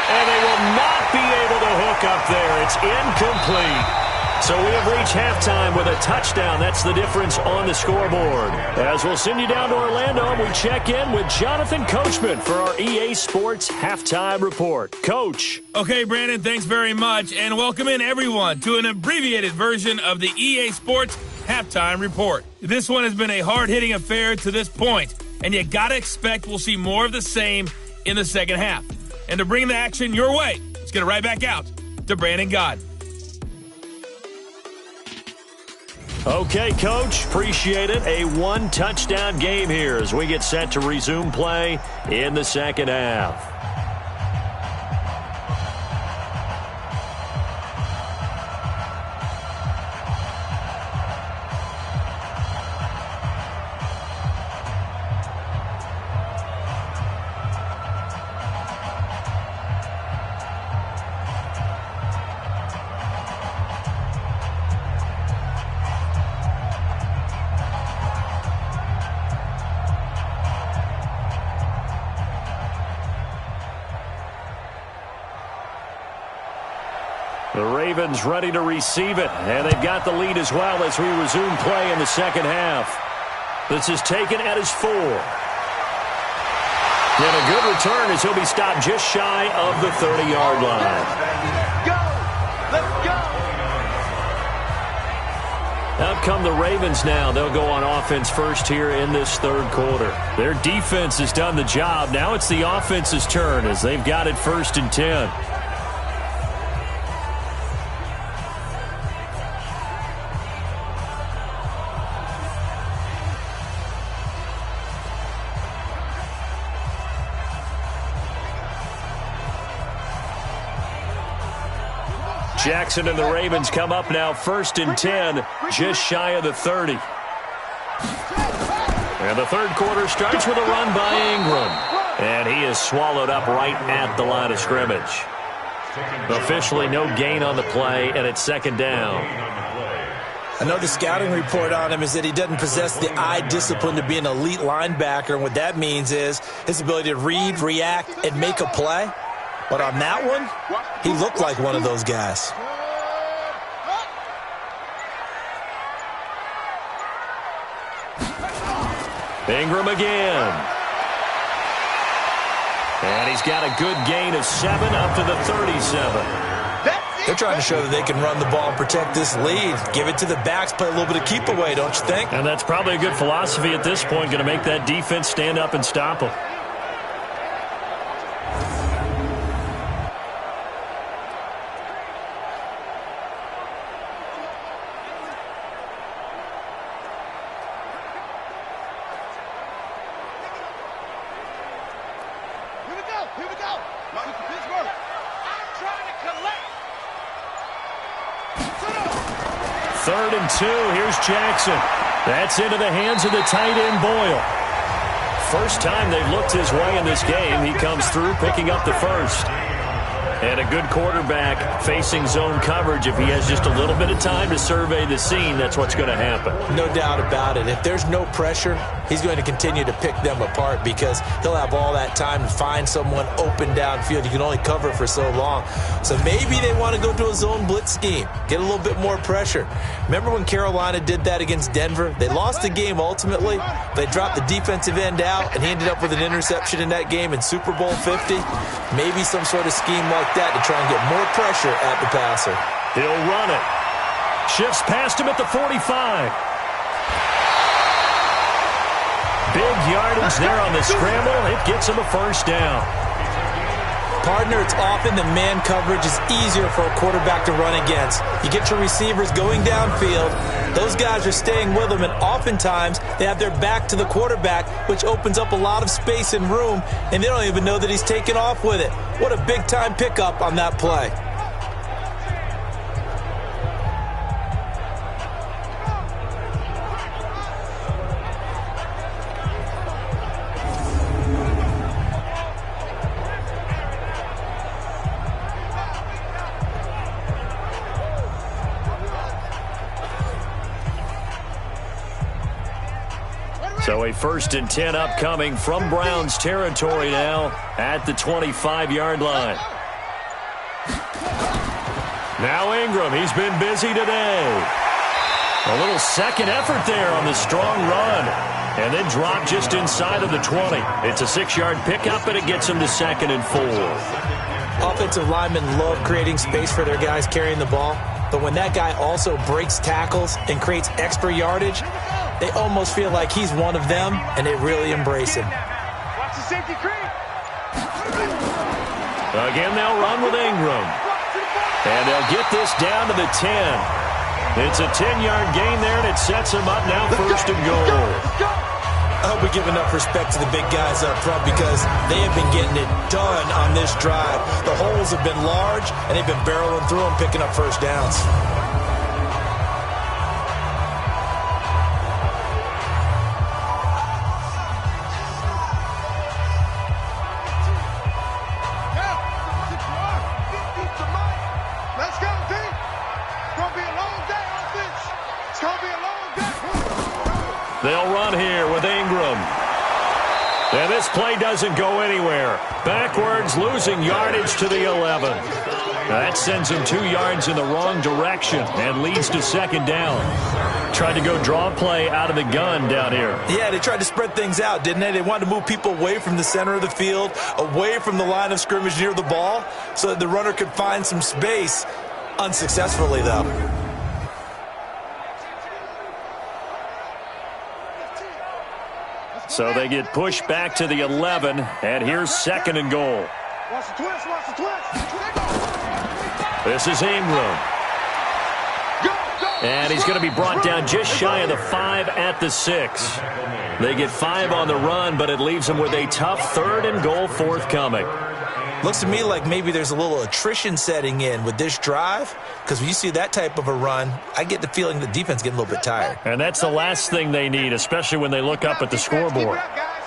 And they will not be able to hook up there. It's incomplete. So we have reached halftime with a touchdown. That's the difference on the scoreboard. As we'll send you down to Orlando, we check in with Jonathan Coachman for our EA Sports Halftime Report. Coach. Okay, Brandon, thanks very much. And welcome in, everyone, to an abbreviated version of the EA Sports Halftime Report. This one has been a hard-hitting affair to this point, and you got to expect we'll see more of the same in the second half. And to bring the action your way, let's get it right back out to Brandon God. Okay, Coach, appreciate it. A 1-touchdown game here as we get set to resume play in the second half. The Ravens ready to receive it, and they've got the lead as well as we resume play in the second half. This is taken at his 4. And a good return as he'll be stopped just shy of the 30-yard line. Go! Let's go! Out come the Ravens now. They'll go on offense first here in this third quarter. Their defense has done the job. Now it's the offense's turn as they've got it 1st and 10. Jackson and the Ravens come up now 1st and 10, just shy of the 30. And the third quarter starts with a run by Ingram. And he is swallowed up right at the line of scrimmage. Officially no gain on the play, and it's 2nd down. I know the scouting report on him is that he doesn't possess the eye discipline to be an elite linebacker. And what that means is his ability to read, react, and make a play. But on that one, he looked like one of those guys. Ingram again. And he's got a good gain of 7 up to the 37. They're trying to show that they can run the ball and protect this lead. Give it to the backs, play a little bit of keep away, don't you think? And that's probably a good philosophy at this point, going to make that defense stand up and stop them. Third and 2. Here's Jackson. That's into the hands of the tight end, Boyle. First time they've looked his way in this game. He comes through picking up the first. And a good quarterback facing zone coverage. If he has just a little bit of time to survey the scene, that's what's going to happen. No doubt about it. If there's no pressure, he's going to continue to pick them apart because he'll have all that time to find someone open downfield. You can only cover for so long. So maybe they want to go to a zone blitz scheme, get a little bit more pressure. Remember when Carolina did that against Denver? They lost the game ultimately. They dropped the defensive end out, and he ended up with an interception in that game in Super Bowl 50. Maybe some sort of scheme like that to try and get more pressure at the passer. He'll run it. Shifts past him at the 45. Big yardage there on the scramble. It gets him a first down. Partner, it's often the man coverage is easier for a quarterback to run against. You get your receivers going downfield. Those guys are staying with them, and oftentimes they have their back to the quarterback, which opens up a lot of space and room, and they don't even know that he's taken off with it. What a big-time pickup on that play. So a 1st and 10 upcoming from Browns territory now at the 25-yard line. Now Ingram, he's been busy today. A little second effort there on the strong run. And then drop just inside of the 20. It's a 6-yard pickup, and it gets him to 2nd and 4. Offensive linemen love creating space for their guys carrying the ball. But when that guy also breaks tackles and creates extra yardage, they almost feel like he's one of them, and they really embrace him. Watch the safety creep. Again, they'll run with Ingram. And they'll get this down to the 10. It's a 10-yard gain there, and it sets him up now 1st and goal. I hope we give enough respect to the big guys up front because they have been getting it done on this drive. The holes have been large, and they've been barreling through them, picking up first downs. Let's go, D. It's going to be a long day on this. It's going to be a long day. They'll run here with Ingram. And this play doesn't go anywhere. Backwards, losing yardage to the 11. That sends him 2 yards in the wrong direction and leads to 2nd down. Tried to go draw play out of the gun down here. Yeah, they tried to spread things out, didn't they? They wanted to move people away from the center of the field, away from the line of scrimmage near the ball, so that the runner could find some space. Unsuccessfully, though. So they get pushed back to the 11, and here's 2nd and goal. Watch the twist, watch the twist. This is Ingram. And he's going to be brought down just shy of the 5 at the 6. They get 5 on the run, but it leaves them with a tough 3rd and goal forthcoming. Looks to me like maybe there's a little attrition setting in with this drive, because when you see that type of a run, I get the feeling the defense getting a little bit tired. And that's the last thing they need, especially when they look up at the scoreboard.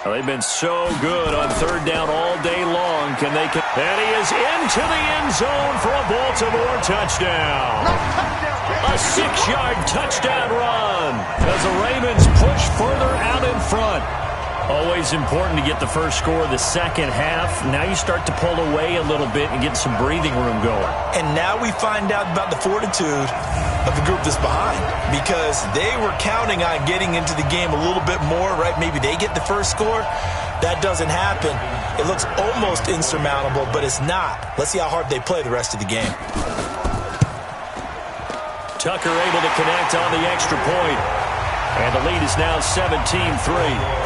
Well, they've been so good on 3rd down all day long. And he is into the end zone for a Baltimore touchdown. A 6-yard touchdown run as the Ravens push further out in front. Always important to get the first score of the second half. Now you start to pull away a little bit and get some breathing room going. And now we find out about the fortitude of the group that's behind, because they were counting on getting into the game a little bit more, right? Maybe they get the first score. That doesn't happen. It looks almost insurmountable, but it's not. Let's see how hard they play the rest of the game. Tucker able to connect on the extra point. And the lead is now 17-3.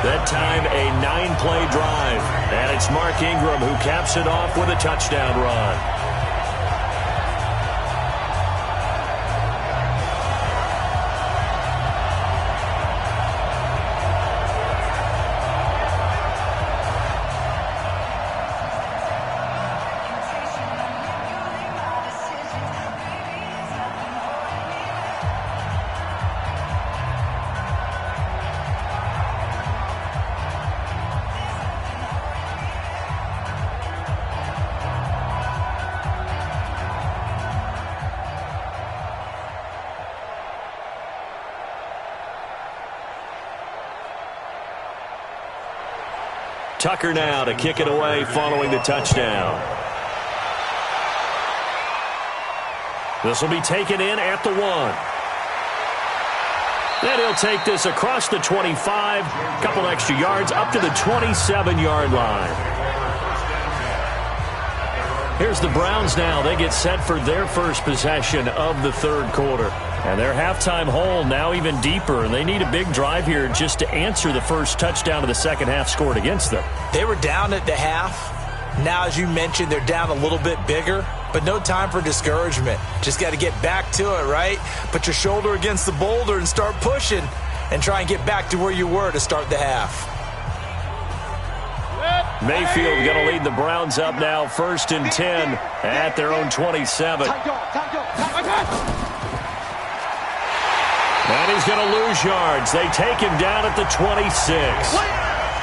That time a 9-play drive. And it's Mark Ingram who caps it off with a touchdown run. Tucker now to kick it away following the touchdown. This will be taken in at the 1. Then he'll take this across the 25, couple extra yards up to the 27-yard line. Here's the Browns now. They get set for their first possession of the third quarter. And their halftime hole now even deeper. And they need a big drive here just to answer the first touchdown of the second half scored against them. They were down at the half. Now, as you mentioned, they're down a little bit bigger. But no time for discouragement. Just got to get back to it, right? Put your shoulder against the boulder and start pushing. And try and get back to where you were to start the half. Mayfield going to lead the Browns up now, 1st and 10 at their own 27. And he's going to lose yards. They take him down at the 26.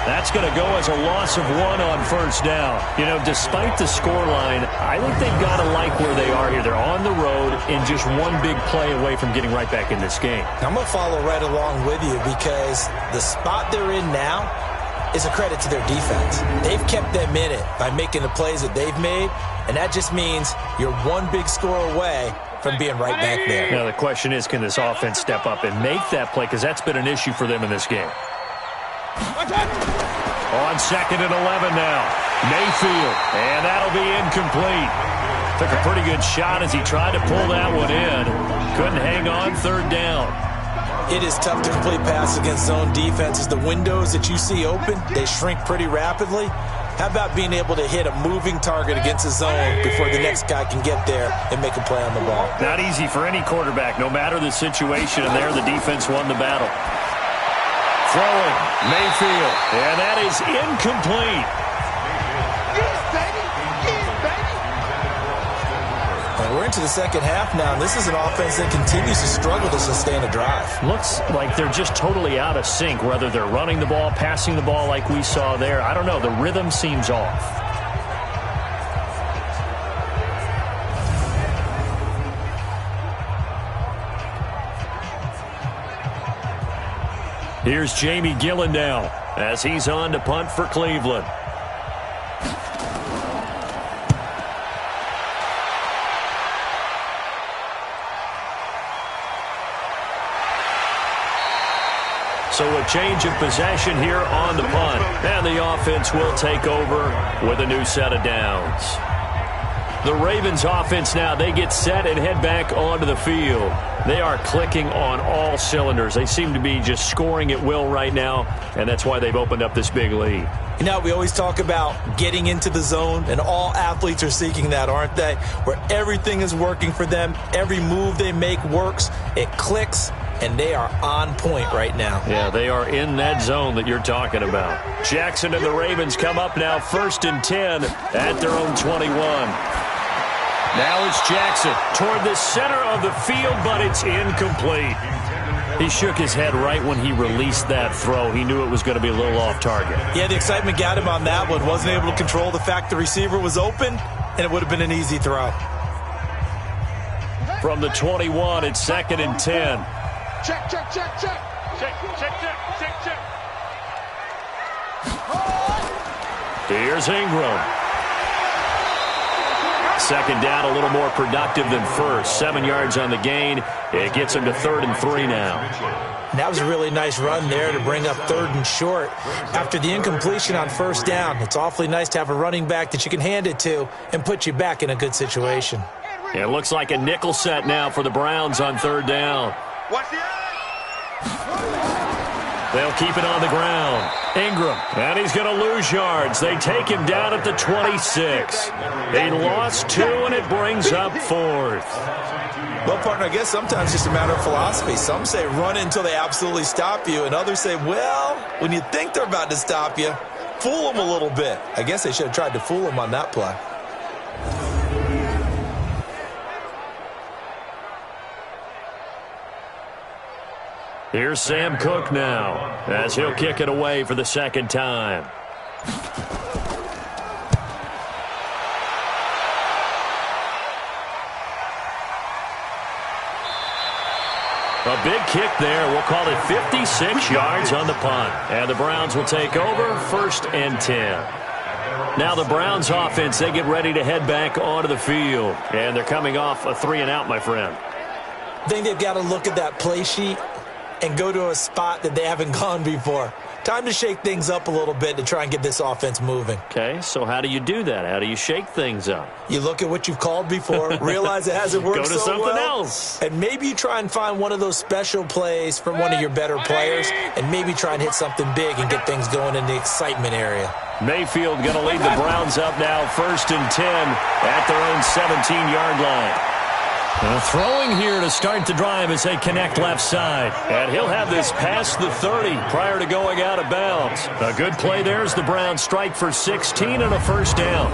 That's going to go as a loss of 1 on first down. You know, despite the scoreline, I think they've got to like where they are here. They're on the road and just one big play away from getting right back in this game. I'm going to follow right along with you because the spot they're in now is a credit to their defense. They've kept them in it by making the plays that they've made, and that just means you're one big score away from being right back there. Now the question is, can this offense step up and make that play? Because that's been an issue for them in this game. On 2nd and 11 now. Mayfield, and that'll be incomplete. Took a pretty good shot as he tried to pull that one in. Couldn't hang on, 3rd down. It is tough to complete passes against zone defenses. The windows that you see open, they shrink pretty rapidly. How about being able to hit a moving target against a zone before the next guy can get there and make a play on the ball? Not easy for any quarterback, no matter the situation, and there the defense won the battle. Throwing, Mayfield, and that is incomplete. And we're into the second half now, and this is an offense that continues to struggle to sustain a drive. Looks like they're just totally out of sync, whether they're running the ball, passing the ball like we saw there. I don't know. The rhythm seems off. Here's Jamie Gillen now as he's on to punt for Cleveland. So a change of possession here on the punt. And the offense will take over with a new set of downs. The Ravens offense now, they get set and head back onto the field. They are clicking on all cylinders. They seem to be just scoring at will right now, and that's why they've opened up this big lead. You know, we always talk about getting into the zone, and all athletes are seeking that, aren't they? Where everything is working for them. Every move they make works. It clicks, and they are on point right now. Yeah, they are in that zone that you're talking about. Jackson and the Ravens come up now 1st and 10 at their own 21. Now it's Jackson toward the center of the field, but it's incomplete. He shook his head right when he released that throw. He knew it was going to be a little off target. Yeah, the excitement got him on that one. Wasn't able to control the fact the receiver was open, and it would have been an easy throw. From the 21, it's 2nd and 10. Check, check, check, check. Check, check, check, check, check. Here's Ingram. 2nd down, a little more productive than first. 7 yards on the gain. It gets him to 3rd and 3 now. That was a really nice run there to bring up 3rd and short. After the incompletion on 1st down, it's awfully nice to have a running back that you can hand it to and put you back in a good situation. It looks like a nickel set now for the Browns on 3rd down. Watch the eye. They'll keep it on the ground. Ingram, and he's going to lose yards. They take him down at the 26. They lost 2, and it brings up 4th. Well, partner, I guess sometimes it's just a matter of philosophy. Some say run until they absolutely stop you, and others say, well, when you think they're about to stop you, fool them a little bit. I guess they should have tried to fool them on that play. Here's Sam Cook now as he'll kick it away for the 2nd time. A big kick there. We'll call it 56 yards on the punt. And the Browns will take over 1st and 10. Now the Browns offense, they get ready to head back onto the field. And they're coming off a 3 and out, my friend. I think they've got to look at that play sheet and go to a spot that they haven't gone before. Time to shake things up a little bit to try and get this offense moving. Okay, so how do you do that? How do you shake things up? You look at what you've called before, realize it hasn't worked so well. Go to something else. And maybe you try and find one of those special plays from one of your better players, and maybe try and hit something big and get things going in the excitement area. Mayfield going to lead the Browns up now, 1st and 10 at their own 17-yard line. Throwing here to start the drive as they connect left side. And he'll have this past the 30 prior to going out of bounds. A good play there as the Browns strike for 16 and a first down.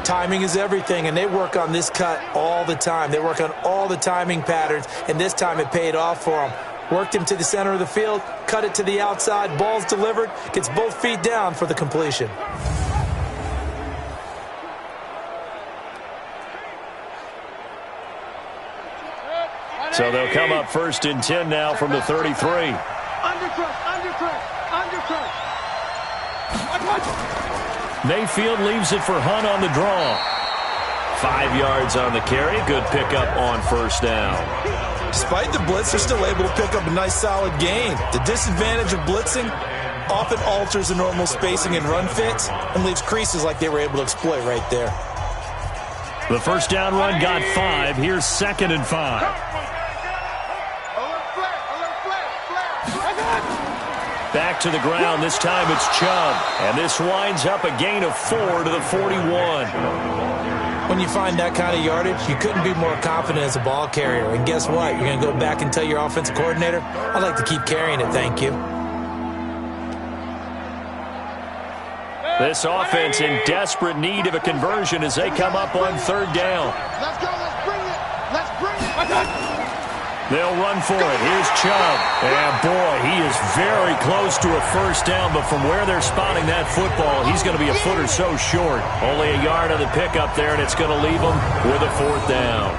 Timing is everything, and they work on this cut all the time. They work on all the timing patterns, and this time it paid off for them. Worked him to the center of the field, cut it to the outside, ball's delivered, gets both feet down for the completion. So they'll come up 1st and 10 now from the 33. Undercut. Mayfield leaves it for Hunt on the draw. 5 yards on the carry. Good pickup on first down. Despite the blitz, they're still able to pick up a nice solid gain. The disadvantage of blitzing often alters the normal spacing and run fits and leaves creases like they were able to exploit right there. The first down run got 5. Here's 2nd and 5. Back to the ground. This time it's Chubb. And this winds up a gain of 4 to the 41. When you find that kind of yardage, you couldn't be more confident as a ball carrier. And guess what? You're going to go back and tell your offensive coordinator, I'd like to keep carrying it, thank you. This offense in desperate need of a conversion as they come up on 3rd down. Let's go. Let's bring it. Let's bring it. They'll run for it. Here's Chubb. And, boy, he is very close to a first down, but from where they're spotting that football, he's going to be a foot or so short. Only a yard on the pickup there, and it's going to leave him with a 4th down.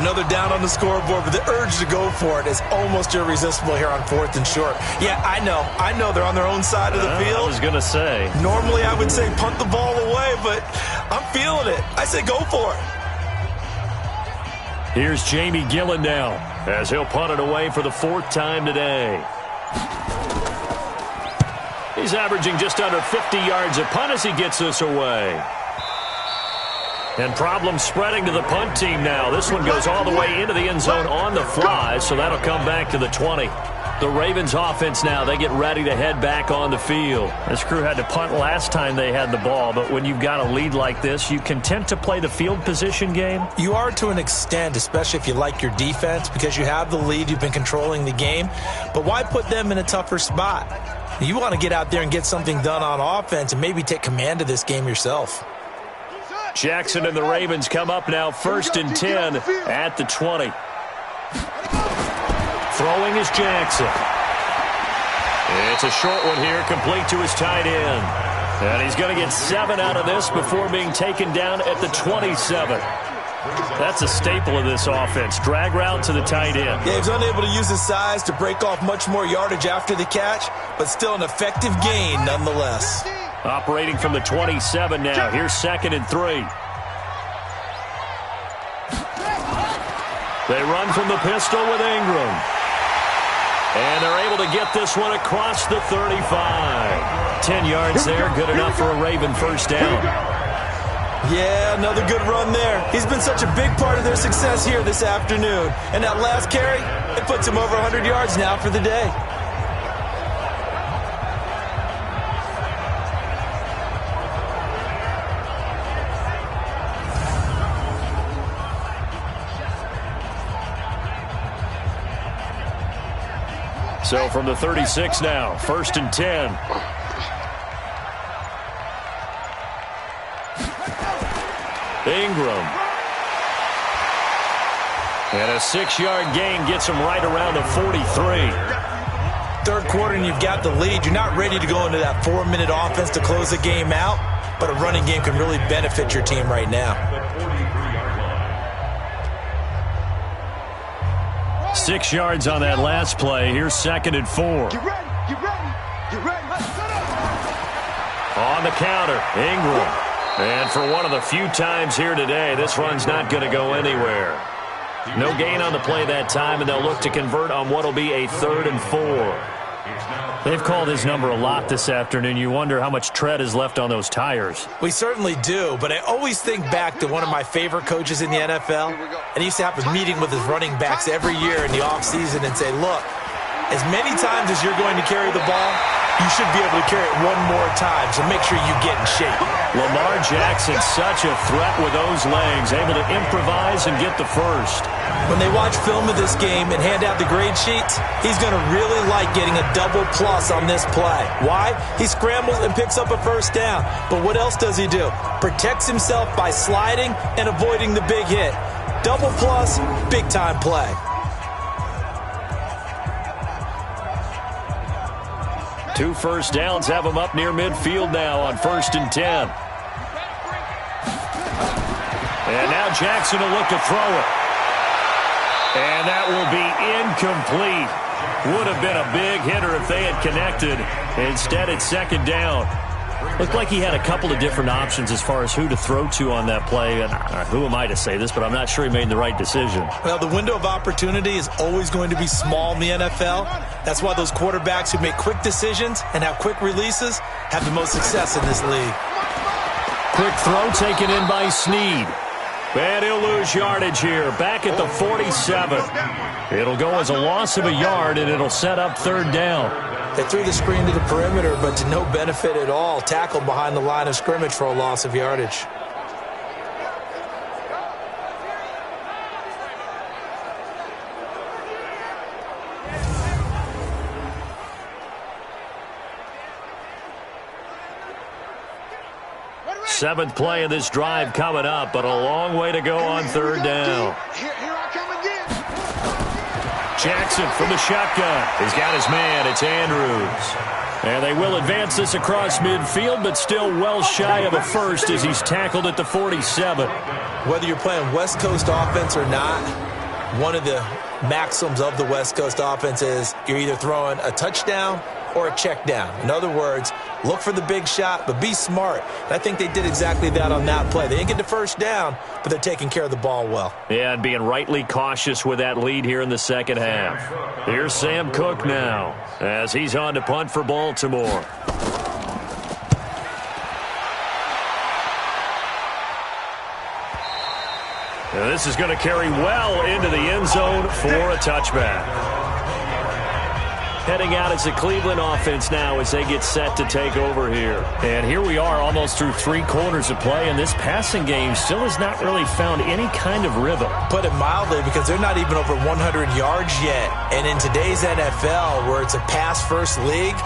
Another down on the scoreboard, but the urge to go for it is almost irresistible here on 4th and short. Yeah, I know they're on their own side of the field. I was going to say. Normally I would say punt the ball away, but I'm feeling it. I say go for it. Here's Jamie Gillen now as he'll punt it away for the 4th time today. He's averaging just under 50 yards a punt as he gets this away. And problems spreading to the punt team now. This one goes all the way into the end zone on the fly, so that'll come back to the 20. The Ravens offense now, they get ready to head back on the field. This crew had to punt last time they had the ball, but when you've got a lead like this, you content to play the field position game? You are to an extent, especially if you like your defense, because you have the lead, you've been controlling the game. But why put them in a tougher spot? You want to get out there and get something done on offense and maybe take command of this game yourself. Jackson and the Ravens come up now 1st and 10 at the 20. Throwing is Jackson. It's a short one here, complete to his tight end. And he's going to get 7 out of this before being taken down at the 27. That's a staple of this offense. Drag route to the tight end. Yeah, he's unable to use his size to break off much more yardage after the catch, but still an effective gain nonetheless. Operating from the 27 now. Here's 2nd and 3. They run from the pistol with Ingram. And they're able to get this one across the 35. 10 yards there, good enough for a Raven first down. Yeah, another good run there. He's been such a big part of their success here this afternoon. And that last carry, it puts him over 100 yards now for the day. So from the 36 now, 1st and 10. Ingram. And a 6-yard gain gets him right around the 43. Third quarter and you've got the lead. You're not ready to go into that 4-minute offense to close the game out, but a running game can really benefit your team right now. 6 yards on that last play. Here's 2nd and 4. Get ready. Get ready. Get ready. Set up. On the counter, Ingram. And for one of the few times here today, this run's not going to go anywhere. No gain on the play that time, and they'll look to convert on what will be a 3rd and 4. They've called his number a lot this afternoon. You wonder how much tread is left on those tires. We certainly do, but I always think back to one of my favorite coaches in the NFL, and he used to have a meeting with his running backs every year in the offseason and say, look, as many times as you're going to carry the ball, you should be able to carry it one more time, so make sure you get in shape. Lamar Jackson, such a threat with those legs, able to improvise and get the first. When they watch film of this game and hand out the grade sheets, he's going to really like getting a double plus on this play. Why? He scrambles and picks up a first down. But what else does he do? Protects himself by sliding and avoiding the big hit. Double plus, big-time play. Two first downs have him up near midfield now on 1st and 10. And now Jackson will look to throw it. And that will be incomplete. Would have been a big hitter if they had connected. Instead, it's 2nd down. Looked like he had a couple of different options as far as who to throw to on that play. And who am I to say this, but I'm not sure he made the right decision. Well, the window of opportunity is always going to be small in the NFL. That's why those quarterbacks who make quick decisions and have quick releases have the most success in this league. Quick throw taken in by Snead. And he'll lose yardage here, back at the 47. It'll go as a loss of a yard, and it'll set up 3rd down. They threw the screen to the perimeter, but to no benefit at all. Tackled behind the line of scrimmage for a loss of yardage. Seventh play of this drive coming up, but a long way to go on 3rd down. Here I come again. Jackson from the shotgun. He's got his man. It's Andrews. And they will advance this across midfield, but still well shy of a first as he's tackled at the 47. Whether you're playing West Coast offense or not, one of the maxims of the West Coast offense is you're either throwing a touchdown or a check down. In other words, look for the big shot, but be smart. And I think they did exactly that on that play. They didn't get the first down, but they're taking care of the ball well. Yeah, and being rightly cautious with that lead here in the 2nd half. Here's Sam Cook now as he's on to punt for Baltimore. And this is going to carry well into the end zone for a touchback. Heading out as the Cleveland offense now as they get set to take over here. And here we are almost through 3 quarters of play, and this passing game still has not really found any kind of rhythm. Put it mildly, because they're not even over 100 yards yet. And in today's NFL, where it's a pass-first league,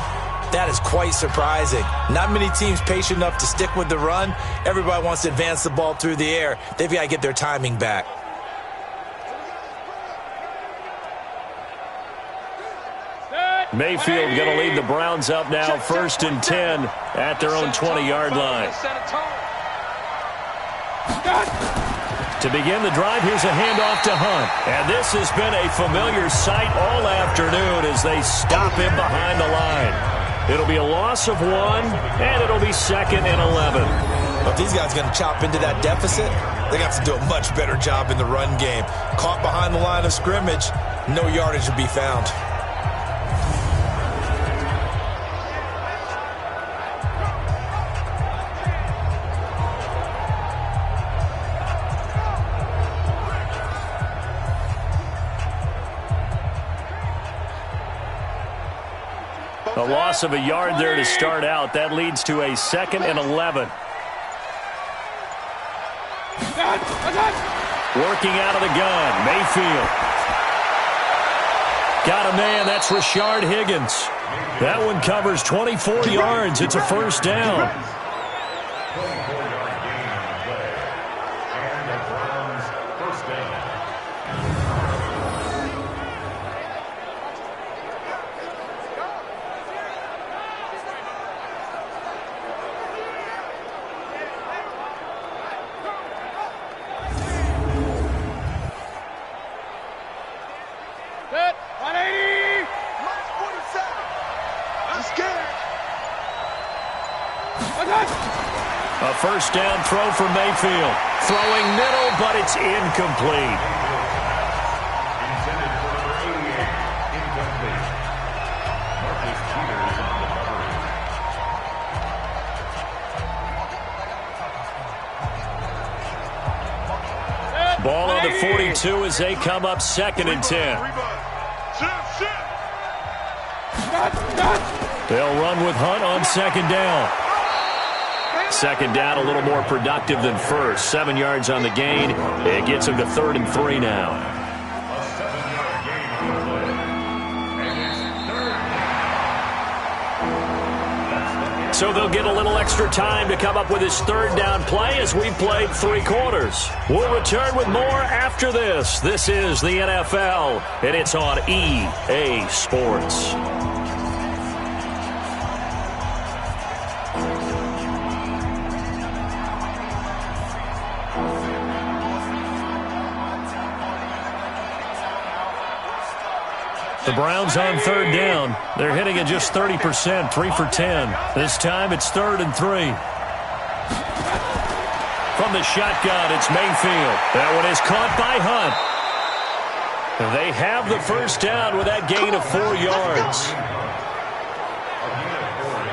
that is quite surprising. Not many teams patient enough to stick with the run. Everybody wants to advance the ball through the air. They've got to get their timing back. Mayfield going to lead the Browns up now, 1st and 10 at their own 20-yard line. To begin the drive, here's a handoff to Hunt. And this has been a familiar sight all afternoon as they stop him behind the line. It'll be a loss of 1, and it'll be 2nd and 11. If these guys are going to chop into that deficit, they're going to have to do a much better job in the run game. Caught behind the line of scrimmage, no yardage to be found. A loss of a yard there to start out. That leads to a 2nd and 11. Working out of the gun, Mayfield. Got a man, that's Rashard Higgins. That one covers 24 yards. It's a 1st down. A 1st down throw for Mayfield. Throwing middle, but it's incomplete. Intended for number 88, incomplete. Marcus 2 as they come up 2nd and 10. They'll run with Hunt on 2nd down. 2nd down, a little more productive than first. 7 yards on the gain. It gets them to 3rd and 3 now. So they'll get a little extra time to come up with his 3rd down play as we played 3 quarters. We'll return with more after this. This is the NFL, and it's on EA Sports. The Browns on 3rd down. They're hitting at just 30%, 3 for 10. This time it's 3rd and 3. From the shotgun, it's Mayfield. That one is caught by Hunt. They have the 1st down with that gain of 4 yards.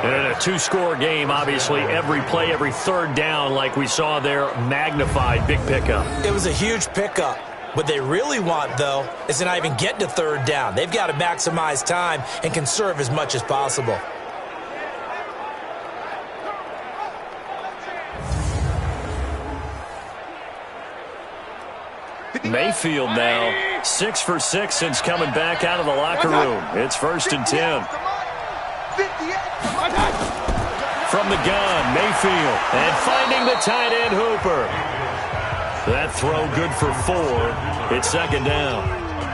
And in a 2-score game, obviously, every play, every 3rd down, like we saw there, magnified, big pickup. It was a huge pickup. What they really want, though, is to not even get to 3rd down. They've got to maximize time and conserve as much as possible. Mayfield now 6 for 6 since coming back out of the locker room. It's 1st and 10. From the gun, Mayfield. And finding the tight end, Hooper. That throw good for 4. It's 2nd down.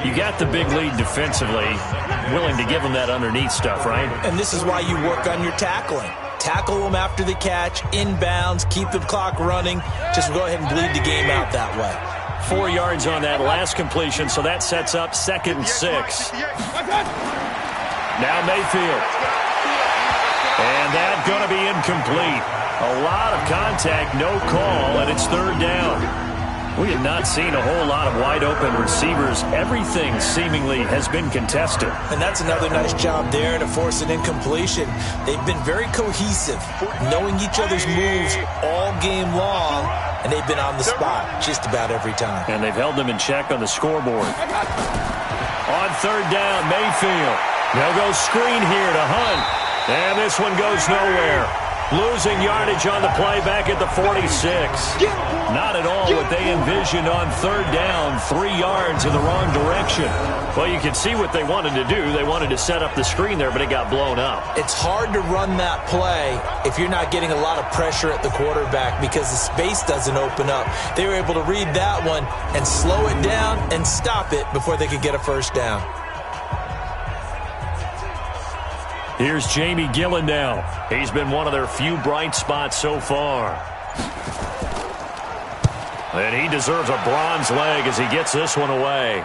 You got the big lead defensively. Willing to give them that underneath stuff, right? And this is why you work on your tackling. Tackle them after the catch, inbounds, keep the clock running. Just go ahead and bleed the game out that way. 4 yards on that last completion, so that sets up 2nd and 6. Now Mayfield. And that's going to be incomplete. A lot of contact, no call, and it's 3rd down. We have not seen a whole lot of wide-open receivers. Everything seemingly has been contested. And that's another nice job there to force an incompletion. They've been very cohesive, knowing each other's moves all game long, and they've been on the spot just about every time. And they've held them in check on the scoreboard. On 3rd down, Mayfield. They'll go screen here to Hunt. And this one goes nowhere. Losing yardage on the play back at the 46. Not at all what they envisioned on 3rd down. 3 yards in the wrong direction. Well, you can see what they wanted to do. They wanted to set up the screen there, but it got blown up. It's hard to run that play if you're not getting a lot of pressure at the quarterback because the space doesn't open up. They were able to read that one and slow it down and stop it before they could get a 1st down. Here's Jamie Gillen now. He's been one of their few bright spots so far. And he deserves a bronze leg as he gets this one away.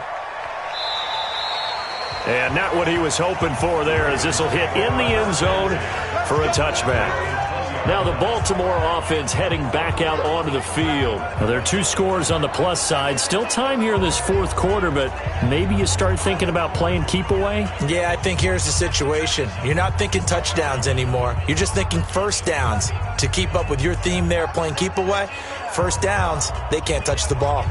And not what he was hoping for there, as this will hit in the end zone for a touchback. Now the Baltimore offense heading back out onto the field. Now there are 2 scores on the plus side. Still time here in this 4th quarter, but maybe you start thinking about playing keep away? Yeah, I think here's the situation. You're not thinking touchdowns anymore. You're just thinking 1st downs. To keep up with your theme there, playing keep away, 1st downs, they can't touch the ball.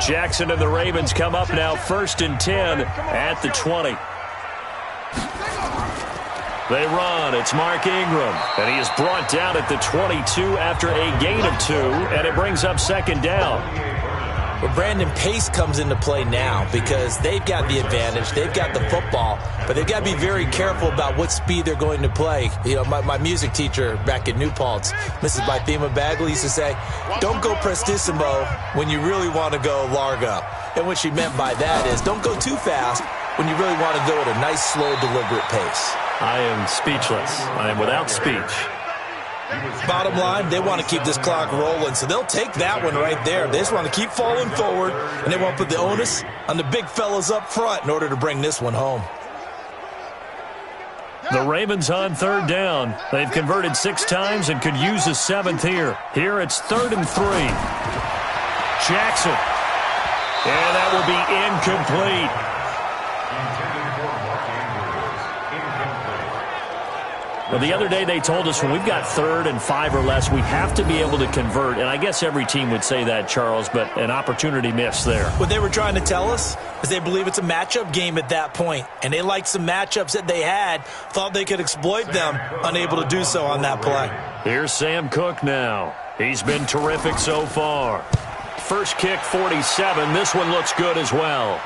Jackson and the Ravens come up now 1st and 10 at the 20. They run. It's Mark Ingram. And he is brought down at the 22 after a gain of 2. And it brings up 2nd down. Well, Brandon, pace comes into play now because they've got the advantage. They've got the football. But they've got to be very careful about what speed they're going to play. You know, my music teacher back at New Paltz, Mrs. Bythema Bagley, used to say, don't go prestissimo when you really want to go largo. And what she meant by that is don't go too fast when you really want to go at a nice, slow, deliberate pace. I am speechless. I am without speech. Bottom line, they want to keep this clock rolling, so they'll take that one right there. They just want to keep falling forward, and they want to put the onus on the big fellas up front in order to bring this one home. The Ravens on 3rd down. They've converted 6 times and could use a 7th here. Here it's 3rd and 3. Jackson. And that will be incomplete. Well, the other day they told us when we've got 3rd and 5 or less, we have to be able to convert. And I guess every team would say that, Charles, but an opportunity missed there. What they were trying to tell us is they believe it's a matchup game at that point. And they liked some matchups that they had, thought they could exploit them, unable to do so on that play. Here's Sam Cook now. He's been terrific so far. First kick, 47. This one looks good as well.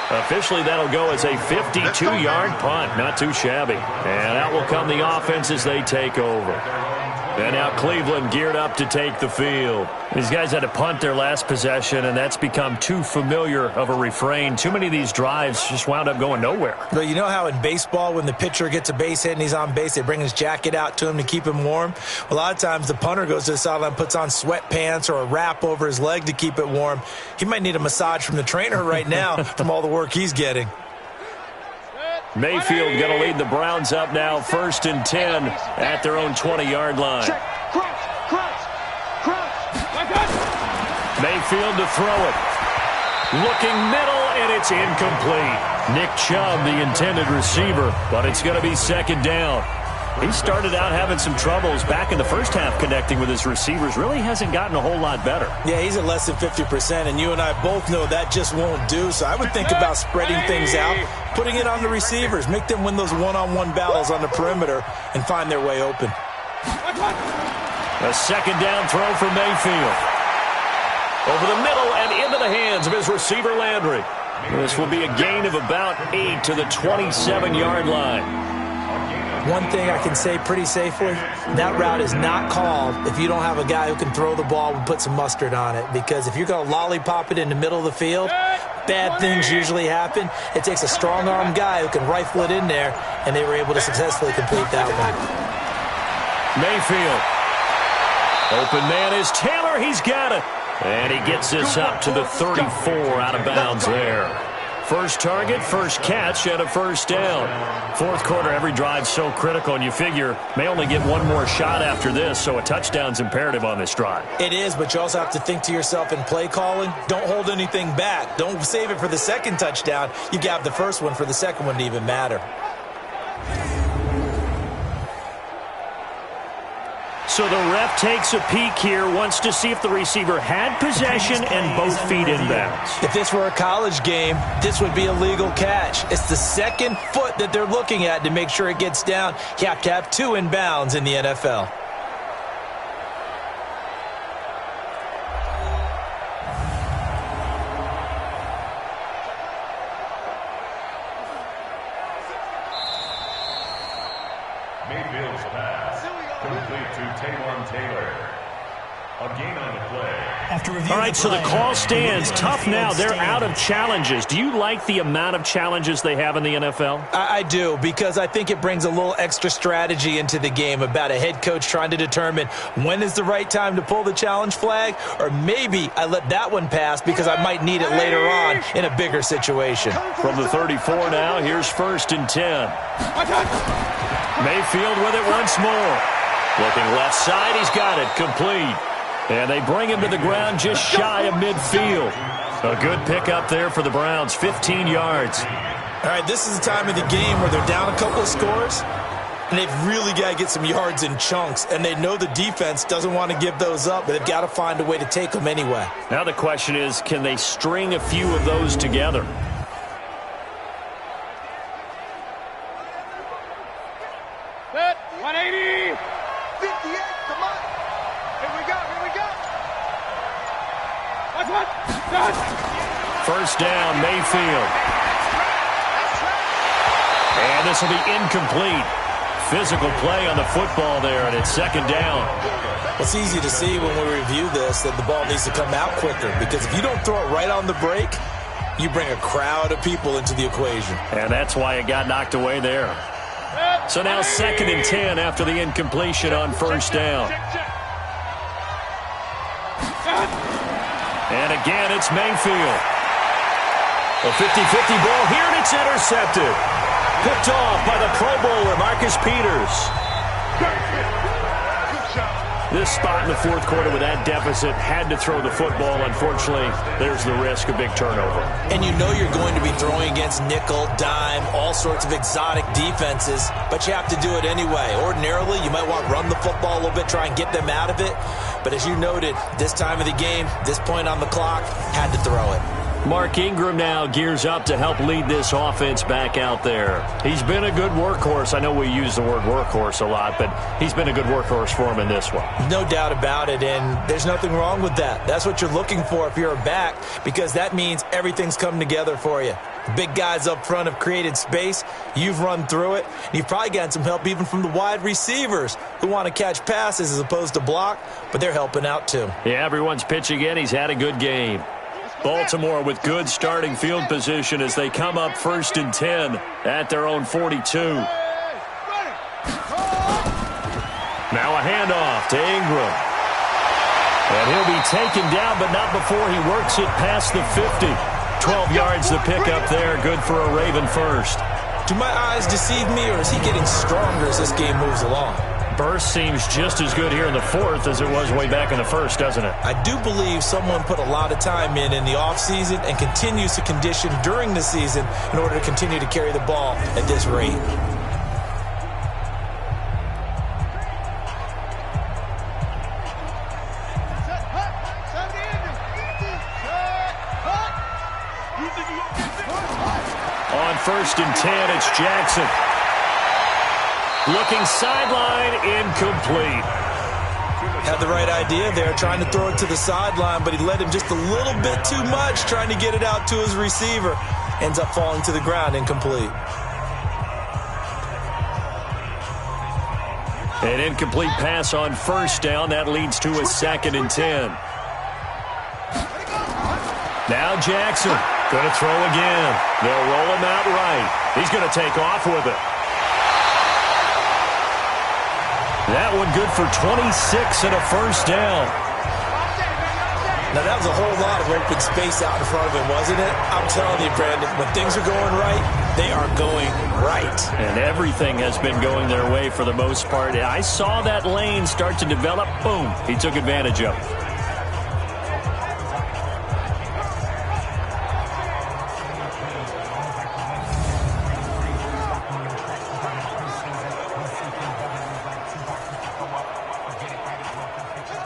Officially, that'll go as a 52-yard punt. Not too shabby. And out will come the offense as they take over. And now Cleveland geared up to take the field. These guys had to punt their last possession, and that's become too familiar of a refrain. Too many of these drives just wound up going nowhere. Well, you know how in baseball, when the pitcher gets a base hit and he's on base, they bring his jacket out to him to keep him warm? A lot of times the punter goes to the sideline, puts on sweatpants or a wrap over his leg to keep it warm. He might need a massage from the trainer right now from all the work he's getting. Mayfield going to lead the Browns up now, 1st and 10 at their own 20-yard line. Mayfield to throw it. Looking middle, and it's incomplete. Nick Chubb, the intended receiver, but it's going to be 2nd down. He started out having some troubles back in the first half connecting with his receivers. Really hasn't gotten a whole lot better. Yeah, he's at less than 50%, and you and I both know that just won't do. So I would think about spreading things out, putting it on the receivers, make them win those one-on-one battles on the perimeter and find their way open. A 2nd down throw for Mayfield. Over the middle and into the hands of his receiver, Landry. This will be a gain of about 8 to the 27-yard line. One thing I can say pretty safely, that route is not called if you don't have a guy who can throw the ball and put some mustard on it. Because if you're going to lollipop it in the middle of the field, bad things usually happen. It takes a strong-arm guy who can rifle it in there, and they were able to successfully complete that one. Mayfield. Open man is Taylor. He's got it. And he gets this up to the 34 out of bounds there. First target, first catch, and a 1st down. 4th quarter, every drive's so critical, and you figure may only get one more shot after this, so a touchdown's imperative on this drive. It is, but you also have to think to yourself in play calling, don't hold anything back. Don't save it for the 2nd touchdown. You got the 1st one for the 2nd one to even matter. So the ref takes a peek here, wants to see if the receiver had possession and both feet inbounds. If this were a college game, this would be a legal catch. It's the 2nd foot that they're looking at to make sure it gets down. You have to have 2 inbounds in the NFL. Mayfield's pass, complete to Taylor. A gain on the play. All right, so the call stands. Tough now. They're out of challenges. Do you like the amount of challenges they have in the NFL? I do, because I think it brings a little extra strategy into the game about a head coach trying to determine when is the right time to pull the challenge flag, or maybe I let that one pass because I might need it later on in a bigger situation. From the 34 now, here's 1st and 10. Mayfield with it once more. Looking left side, he's got it, complete. And they bring him to the ground just shy of midfield. A good pickup there for the Browns, 15 yards. All right, this is the time of the game where they're down a couple of scores, and they've really got to get some yards in chunks, and they know the defense doesn't want to give those up, but they've got to find a way to take them anyway. Now the question is, can they string a few of those together? Set, 180. 58, come on. Here we go. Watch one. First down, Mayfield. And this will be incomplete. Physical play on the football there, and it's 2nd down. It's easy to see when we review this that the ball needs to come out quicker, because if you don't throw it right on the break, you bring a crowd of people into the equation. And that's why it got knocked away there. So now 2nd and 10 after the incompletion on 1st down. And again, it's Mayfield. A 50-50 ball here, and it's intercepted. Picked off by the Pro Bowler, Marcus Peters. This spot in the fourth quarter with that deficit, had to throw the football. Unfortunately, there's the risk of big turnover. And you know you're going to be throwing against nickel, dime, all sorts of exotic defenses, but you have to do it anyway. Ordinarily, you might want to run the football a little bit, try and get them out of it. But as you noted, this time of the game, this point on the clock, had to throw it. Mark Ingram now gears up to help lead this offense back out there. He's been a good workhorse. I know we use the word workhorse a lot, but he's been a good workhorse for him in this one. No doubt about it, and there's nothing wrong with that. That's what you're looking for if you're a back, because that means everything's come together for you. The big guys up front have created space. You've run through it. And you've probably gotten some help even from the wide receivers who want to catch passes as opposed to block, but they're helping out too. Yeah, everyone's pitching in. He's had a good game. Baltimore with good starting field position as they come up 1st and 10 at their own 42. Now a handoff to Ingram. And he'll be taken down, but not before he works it past the 50. 12 yards to pick up there. Good for a Raven first. Do my eyes deceive me, or is he getting stronger as this game moves along? Burst seems just as good here in the fourth as it was way back in the first, doesn't it? I do believe someone put a lot of time in the offseason and continues to condition during the season in order to continue to carry the ball at this rate. On 1st and 10, it's Jackson. Looking sideline, incomplete. Had the right idea there, trying to throw it to the sideline, but he led him just a little bit too much, trying to get it out to his receiver. Ends up falling to the ground, incomplete. An incomplete pass on 1st down. That leads to a 2nd and 10. Now Jackson going to throw again. They'll roll him out right. He's going to take off with it. That one good for 26 and a 1st down. Now, that was a whole lot of open space out in front of him, wasn't it? I'm telling you, Brandon, when things are going right, they are going right. And everything has been going their way for the most part. I saw that lane start to develop. Boom. He took advantage of it.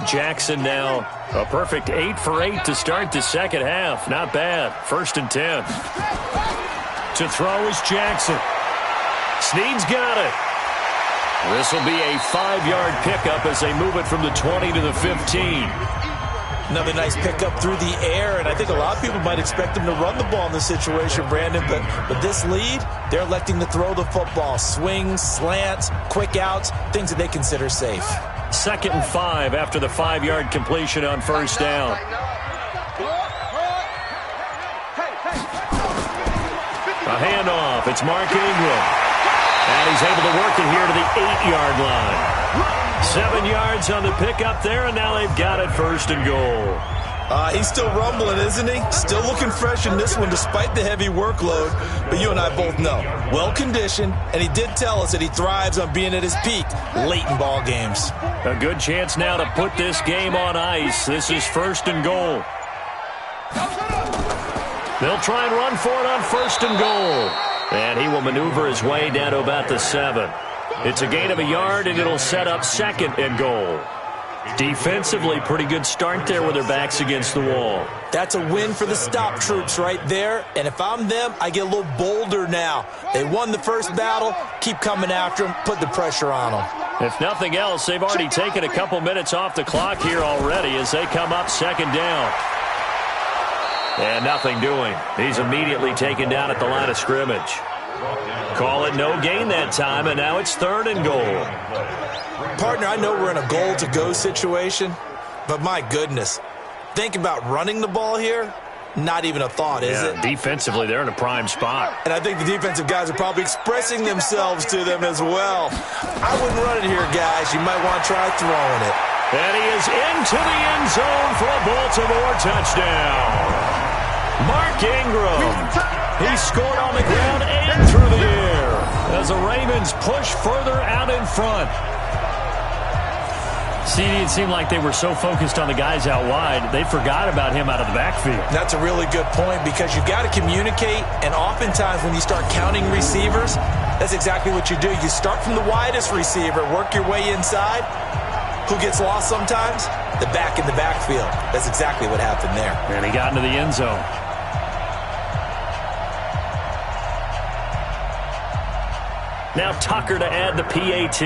Jackson now a perfect 8 for 8 to start the second half. Not bad. 1st and 10. To throw is Jackson. Snead's got it. This will be a 5-yard pickup as they move it from the 20 to the 15. Another nice pickup through the air, and I think a lot of people might expect them to run the ball in this situation, Brandon, but with this lead, they're electing to throw the football. Swings, slants, quick outs, things that they consider safe. 2nd and 5 after the 5-yard completion on 1st down. A handoff. It's Mark Ingram. And he's able to work it here to the 8-yard line. 7 yards on the pickup there, and now they've got it 1st and goal. He's still rumbling, isn't he? Still looking fresh in this one despite the heavy workload. But you and I both know, well-conditioned, and he did tell us that he thrives on being at his peak late in ball games. A good chance now to put this game on ice. This is 1st and goal. They'll try and run for it on 1st and goal. And he will maneuver his way down to about the 7. It's a gain of a yard, and it'll set up 2nd and goal. Defensively, pretty good start there with their backs against the wall. That's a win for the stop troops right there. And if I'm them, I get a little bolder now. They won the first battle. Keep coming after them. Put the pressure on them. If nothing else, they've already taken a couple minutes off the clock here already as they come up 2nd down. And nothing doing. He's immediately taken down at the line of scrimmage. Call it no gain that time, and now it's 3rd and goal. Partner, I know we're in a goal-to-go situation, but my goodness, think about running the ball here. Not even a thought, is it? Defensively, they're in a prime spot. And I think the defensive guys are probably expressing themselves to them as well. I wouldn't run it here, guys. You might want to try throwing it. And he is into the end zone for a Baltimore touchdown. Mark Ingram. He scored on the ground and through the air as the Ravens push further out in front. See, it seemed like they were so focused on the guys out wide, they forgot about him out of the backfield. That's a really good point because you've got to communicate, and oftentimes when you start counting receivers, that's exactly what you do. You start from the widest receiver, work your way inside. Who gets lost sometimes? The back in the backfield. That's exactly what happened there. And he got into the end zone. Now Tucker to add the PAT.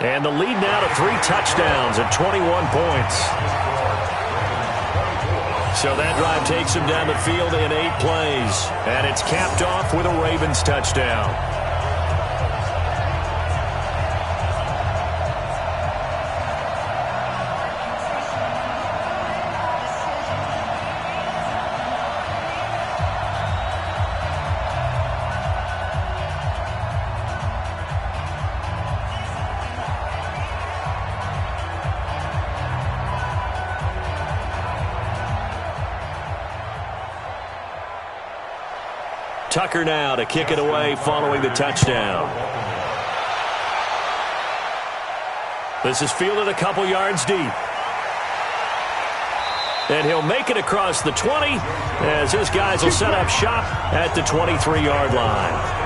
And the lead now to 3 touchdowns at 21 points. So that drive takes him down the field in 8 plays. And it's capped off with a Ravens touchdown. Tucker now to kick it away following the touchdown. This is fielded a couple yards deep. And he'll make it across the 20 as his guys will set up shop at the 23-yard line.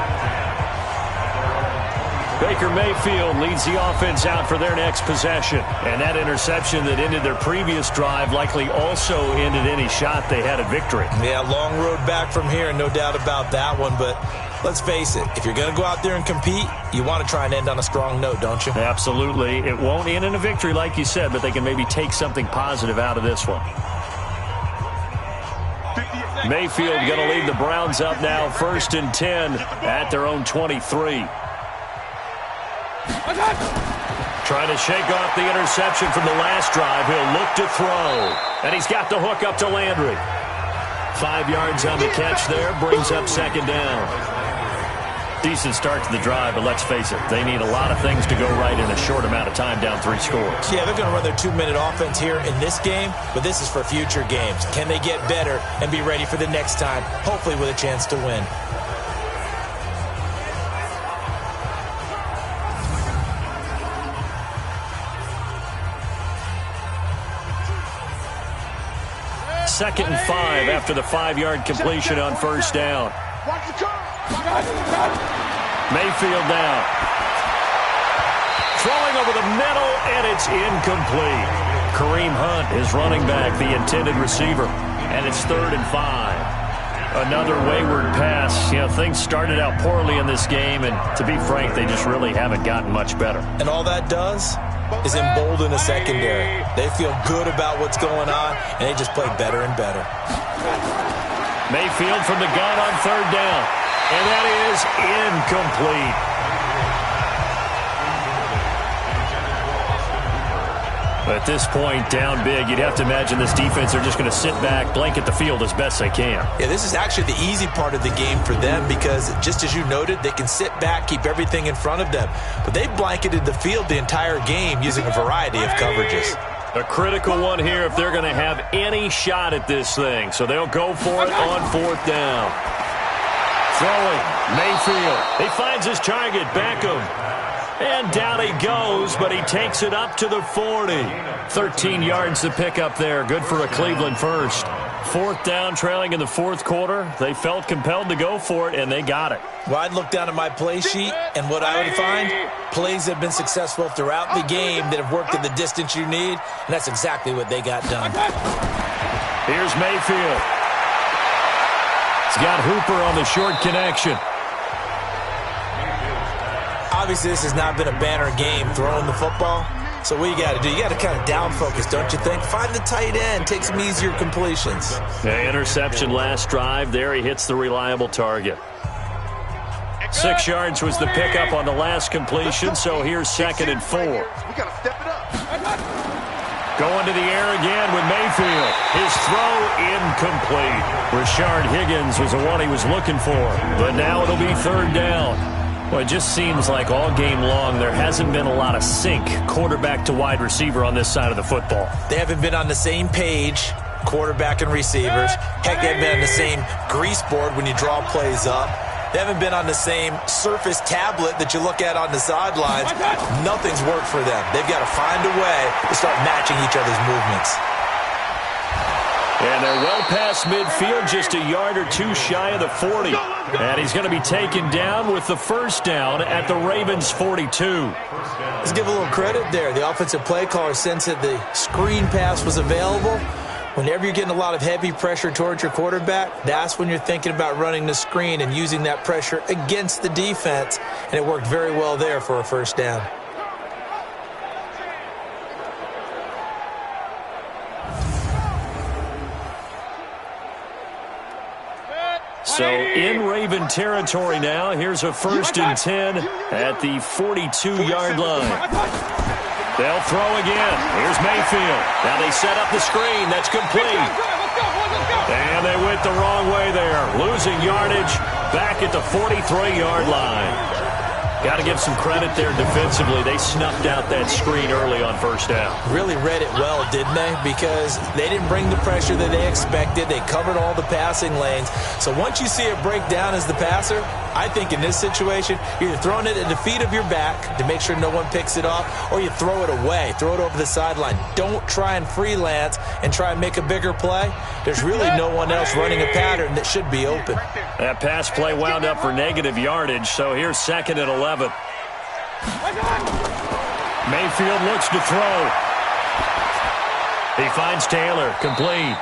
Baker Mayfield leads the offense out for their next possession. And that interception that ended their previous drive likely also ended any shot they had at victory. Yeah, long road back from here, no doubt about that one. But let's face it, if you're going to go out there and compete, you want to try and end on a strong note, don't you? Absolutely. It won't end in a victory like you said, but they can maybe take something positive out of this one. Mayfield going to lead the Browns up now, 1st and 10 at their own 23. Trying to shake off the interception from the last drive. He'll look to throw. And he's got the hook up to Landry. 5 yards on the catch there. Brings up 2nd down. Decent start to the drive, but let's face it, they need a lot of things to go right in a short amount of time, down 3 scores. Yeah, they're going to run their 2-minute offense here in this game, but this is for future games. Can they get better and be ready for the next time, hopefully with a chance to win? Second and 5 after the 5-yard completion on 1st down. Mayfield now. Throwing over the middle, and it's incomplete. Kareem Hunt is running back, the intended receiver. And it's 3rd and 5. Another wayward pass. You know, things started out poorly in this game, and to be frank, they just really haven't gotten much better. And all that does is embolden the secondary. They feel good about what's going on, and they just play better and better. Mayfield from the gun on 3rd down, and that is incomplete. At this point, down big, you'd have to imagine this defense are just going to sit back, blanket the field as best they can. Yeah, this is actually the easy part of the game for them because, just as you noted, they can sit back, keep everything in front of them. But they blanketed the field the entire game using a variety of coverages. A critical one here if they're going to have any shot at this thing. So they'll go for it on 4th down. Throwing, Mayfield. He finds his target, Beckham. And down he goes, but he takes it up to the 40. 13 yards to pick up there. Good for a Cleveland first. 4th down, trailing in the 4th quarter. They felt compelled to go for it, and they got it. Well, I'd look down at my play sheet, and what I would find, plays have been successful throughout the game that have worked in the distance you need, and that's exactly what they got done. Here's Mayfield. He's got Hooper on the short connection. Obviously, this has not been a banner game throwing the football. So what you got to do, you got to kind of down focus, don't you think? Find the tight end, take some easier completions. The interception last drive. There he hits the reliable target. 6 yards was the pickup on the last completion, so here's 2nd and 4. We got to step it up. Going to the air again with Mayfield. His throw incomplete. Rashard Higgins was the one he was looking for, but now it'll be 3rd down. Well, it just seems like all game long there hasn't been a lot of sync quarterback to wide receiver on this side of the football. They haven't been on the same page, quarterback and receivers. Heck, they've been on the same grease board when you draw plays up. They haven't been on the same surface tablet that you look at on the sidelines. Nothing's worked for them. They've got to find a way to start matching each other's movements. And they're well past midfield, just a yard or two shy of the 40. And he's going to be taken down with the first down at the Ravens' 42. Let's give a little credit there. The offensive play caller sensed that the screen pass was available. Whenever you're getting a lot of heavy pressure towards your quarterback, that's when you're thinking about running the screen and using that pressure against the defense. And it worked very well there for a first down. So in Raven territory now. Here's a 1st and 10 at the 42-yard line. They'll throw again. Here's Mayfield. Now they set up the screen. That's complete. And they went the wrong way there. Losing yardage back at the 43-yard line. Got to give some credit there defensively. They snuffed out that screen early on first down. Really read it well, didn't they? Because they didn't bring the pressure that they expected. They covered all the passing lanes. So once you see it break down as the passer, I think in this situation, you're either throwing it at the feet of your back to make sure no one picks it off, or you throw it away, throw it over the sideline. Don't try and freelance and try and make a bigger play. There's really no one else running a pattern that should be open. That pass play wound up for negative yardage, so here's 2nd and 11. Mayfield looks to throw. He finds Taylor, complete.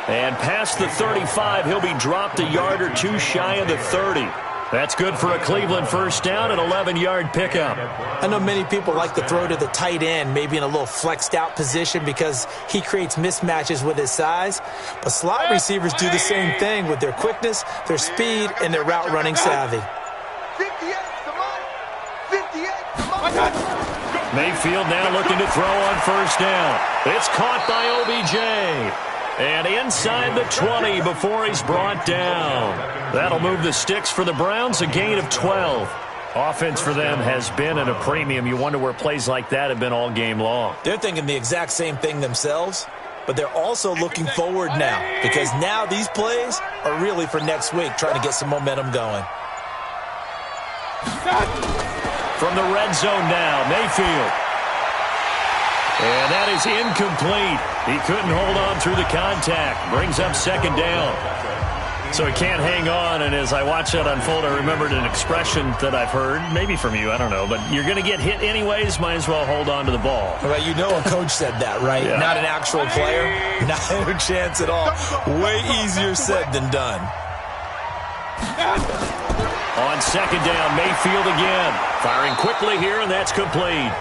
And past the 35, he'll be dropped a yard or two shy of the 30. That's good for a Cleveland first down, an 11-yard pickup. I know many people like to throw to the tight end, maybe in a little flexed out position because he creates mismatches with his size. But slot receivers do the same thing with their quickness, their speed, and their route running savvy. Mayfield now looking to throw on first down. It's caught by OBJ. And inside the 20 before he's brought down. That'll move the sticks for the Browns, a gain of 12. Offense for them has been at a premium. You wonder where plays like that have been all game long. They're thinking the exact same thing themselves, but they're also looking forward now because now these plays are really for next week, trying to get some momentum going. From the red zone now, Mayfield. And that is incomplete. He couldn't hold on through the contact. Brings up 2nd down. So he can't hang on, and as I watch that unfold, I remembered an expression that I've heard, maybe from you, I don't know, but you're going to get hit anyways, might as well hold on to the ball. Well, you know a coach said that, right? Yeah. Not an actual player. Not a chance at all. Way easier said than done. On 2nd down, Mayfield again. Firing quickly here, and that's complete.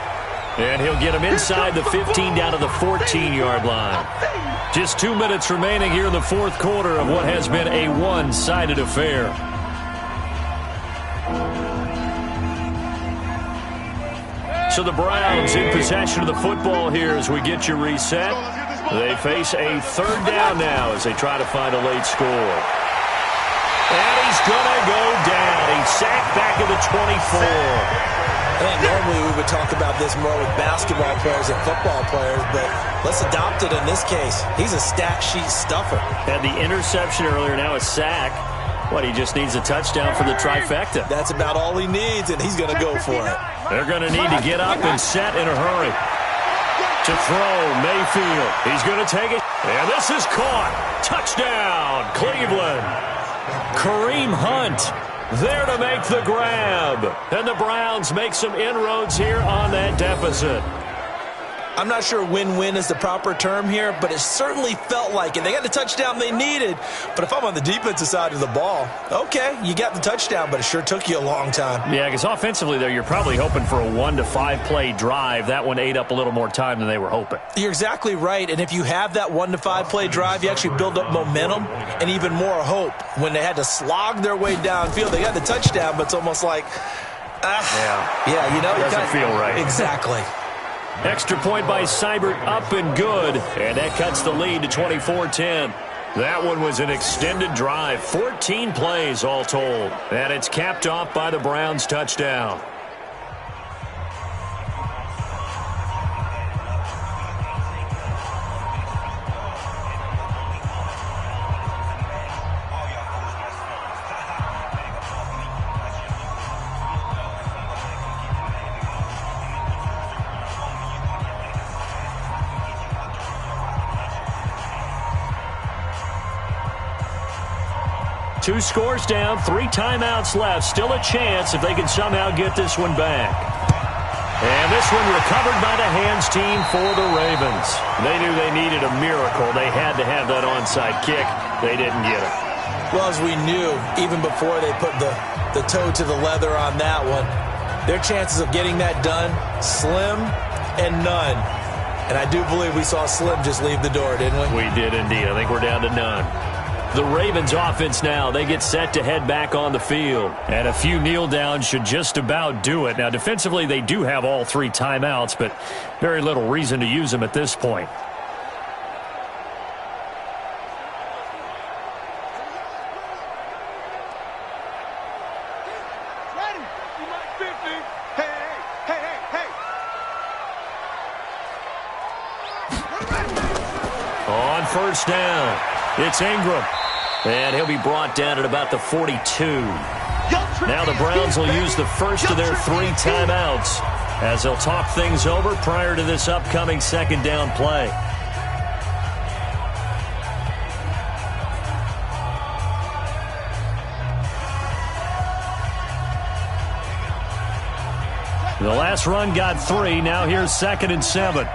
And he'll get him inside the 15 down to the 14-yard line. Just 2 minutes remaining here in the 4th quarter of what has been a one-sided affair. So the Browns in possession of the football here as we get you reset. They face a 3rd down now as they try to find a late score. And he's going to go down. He's sacked back at the 24. And normally we would talk about this more with basketball players and football players, but let's adopt it in this case. He's a stat sheet stuffer. Had the interception earlier, now a sack. What, he just needs a touchdown for the trifecta. That's about all he needs, and he's going to go for it. They're going to need to get up and set in a hurry. To throw, Mayfield. He's going to take it. And this is caught. Touchdown, Cleveland. Kareem Hunt there to make the grab. And the Browns make some inroads here on that deficit. I'm not sure win-win is the proper term here, but it certainly felt like it. They got the touchdown they needed, but if I'm on the defensive side of the ball, okay, you got the touchdown, but it sure took you a long time. Yeah, because offensively there, you're probably hoping for a 1 to 5 play drive. That one ate up a little more time than they were hoping. You're exactly right, and if you have that 1 to 5 play drive, you actually build up momentum and even more hope. When they had to slog their way downfield, they got the touchdown, but it's almost like, yeah, you know, it doesn't feel right. Exactly. Extra point by Seibert, up and good. And that cuts the lead to 24-10. That one was an extended drive, 14 plays all told. And it's capped off by the Browns' touchdown. 2 scores down, 3 timeouts left. Still a chance if they can somehow get this one back. And this one recovered by the hands team for the Ravens. They knew they needed a miracle. They had to have that onside kick. They didn't get it. Well, as we knew, even before they put the toe to the leather on that one, their chances of getting that done, slim and none. And I do believe we saw Slim just leave the door, didn't we? We did indeed. I think we're down to none. The Ravens offense now, they get set to head back on the field. And a few kneel downs should just about do it. Now, defensively, they do have all 3 timeouts, but very little reason to use them at this point. On first down, it's Ingram. And he'll be brought down at about the 42. Now the Browns will use the first of their 3 timeouts as they'll talk things over prior to this upcoming second down play. The last run got 3. Now here's 2nd and 7.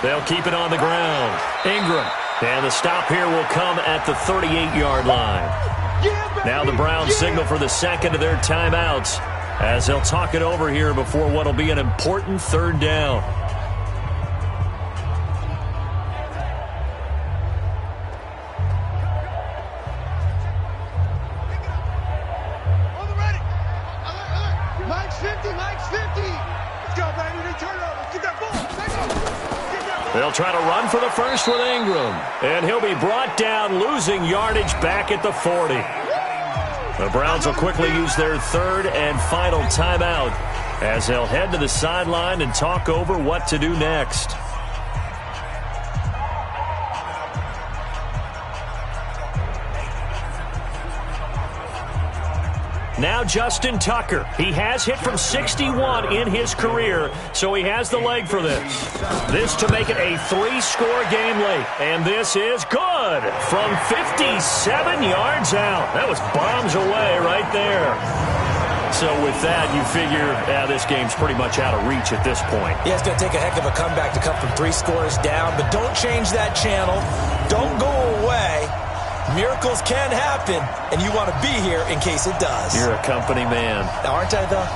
They'll keep it on the ground. Ingram. And the stop here will come at the 38-yard line. Now the Browns signal for the 2nd of their timeouts as they'll talk it over here before what will be an important 3rd down. Mike's 50. Let's go, baby. They turn over. Get that ball. They'll try to run for the first with Ingram. And he'll be brought down, losing yardage back at the 40. The Browns will quickly use their 3rd and final timeout as they'll head to the sideline and talk over what to do next. Now Justin Tucker. He has hit from 61 in his career, so he has the leg for this. This to make it a 3-score game late. And this is good from 57 yards out. That was bombs away right there. So with that, you figure this game's pretty much out of reach at this point. Yeah, it's going to take a heck of a comeback to come from 3 scores down, but don't change that channel. Don't go away. Miracles can happen, and you want to be here in case it does. You're a company man. Aren't I, though?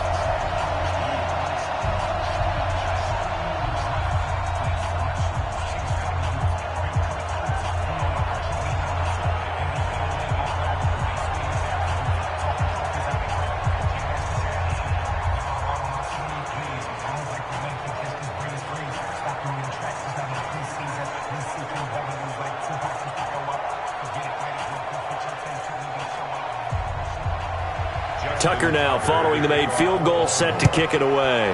Tucker now following the made field goal, set to kick it away.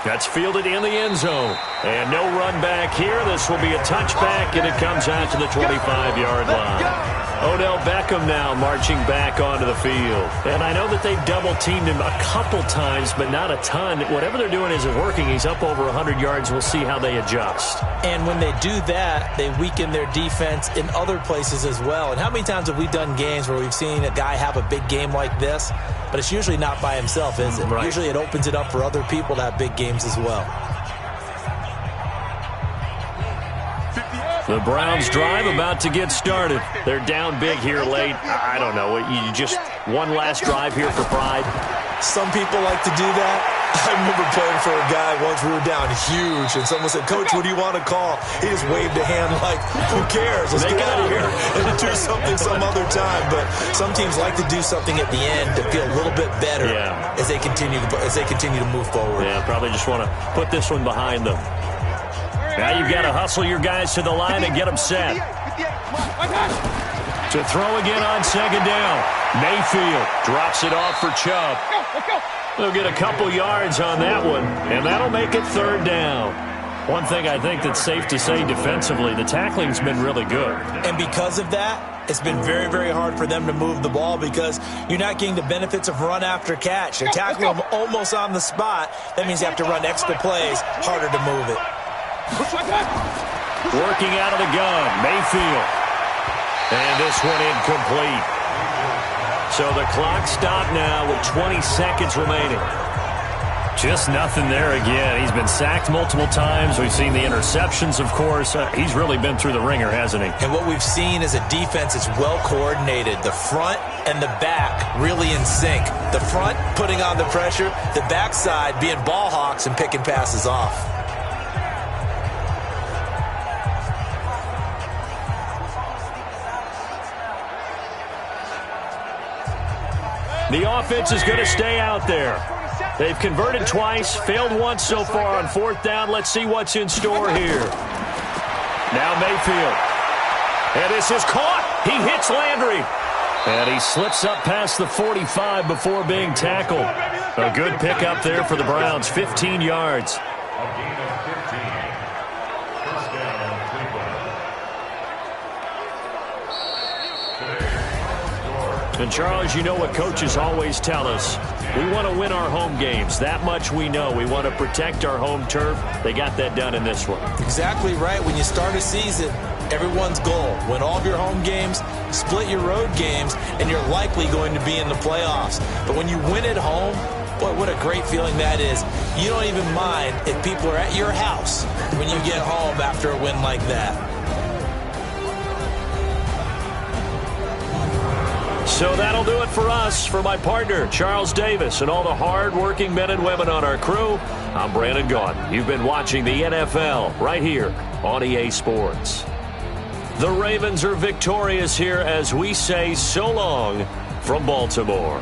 That's fielded in the end zone. And no run back here. This will be a touchback, and it comes out to the 25-yard line. Odell Beckham now marching back onto the field. And I know that they've double-teamed him a couple times, but not a ton. Whatever they're doing isn't working. He's up over 100 yards. We'll see how they adjust. And when they do that, they weaken their defense in other places as well. And how many times have we done games where we've seen a guy have a big game like this, but it's usually not by himself, is it? Right. Usually it opens it up for other people to have big games as well. The Browns drive about to get started. They're down big here late. I don't know. You just one last drive here for pride. Some people like to do that. I remember playing for a guy once. We were down huge, and someone said, "Coach, what do you want to call?" He just waved a hand like, "Who cares? Let's get out of here and do something some other time." But some teams like to do something at the end to feel a little bit better as they continue to move forward. Yeah, probably just want to put this one behind them. Now you've got to hustle your guys to the line and get them set. To throw again on second down. Mayfield drops it off for Chubb. They'll get a couple yards on that one, and that'll make it third down. One thing I think that's safe to say defensively, the tackling's been really good. And because of that, it's been very, very hard for them to move the ball because you're not getting the benefits of run after catch. They're tackling them almost on the spot. That means you have to run extra plays, harder to move it. Working out of the gun, Mayfield. And this one incomplete. So the clock stopped now with 20 seconds remaining. Just nothing there again. He's been sacked multiple times. We've seen the interceptions, of course. He's really been through the ringer, hasn't he? And what we've seen is a defense that's well coordinated. The front and the back really in sync. The front putting on the pressure, the backside being ball hawks and picking passes off. The offense is going to stay out there. They've converted twice, failed once so far on fourth down. Let's see what's in store here. Now Mayfield. And this is caught. He hits Landry. And he slips up past the 45 before being tackled. A good pickup there for the Browns, 15 yards. A gain of 15. First down, Cleveland. And Charles, you know what coaches always tell us. We want to win our home games. That much we know. We want to protect our home turf. They got that done in this one. Exactly right. When you start a season, everyone's goal, win all of your home games, split your road games, and you're likely going to be in the playoffs. But when you win at home, boy, what a great feeling that is. You don't even mind if people are at your house when you get home after a win like that. So that'll do it for us. For my partner, Charles Davis, and all the hard-working men and women on our crew, I'm Brandon Gaudin. You've been watching the NFL right here on EA Sports. The Ravens are victorious here as we say so long from Baltimore.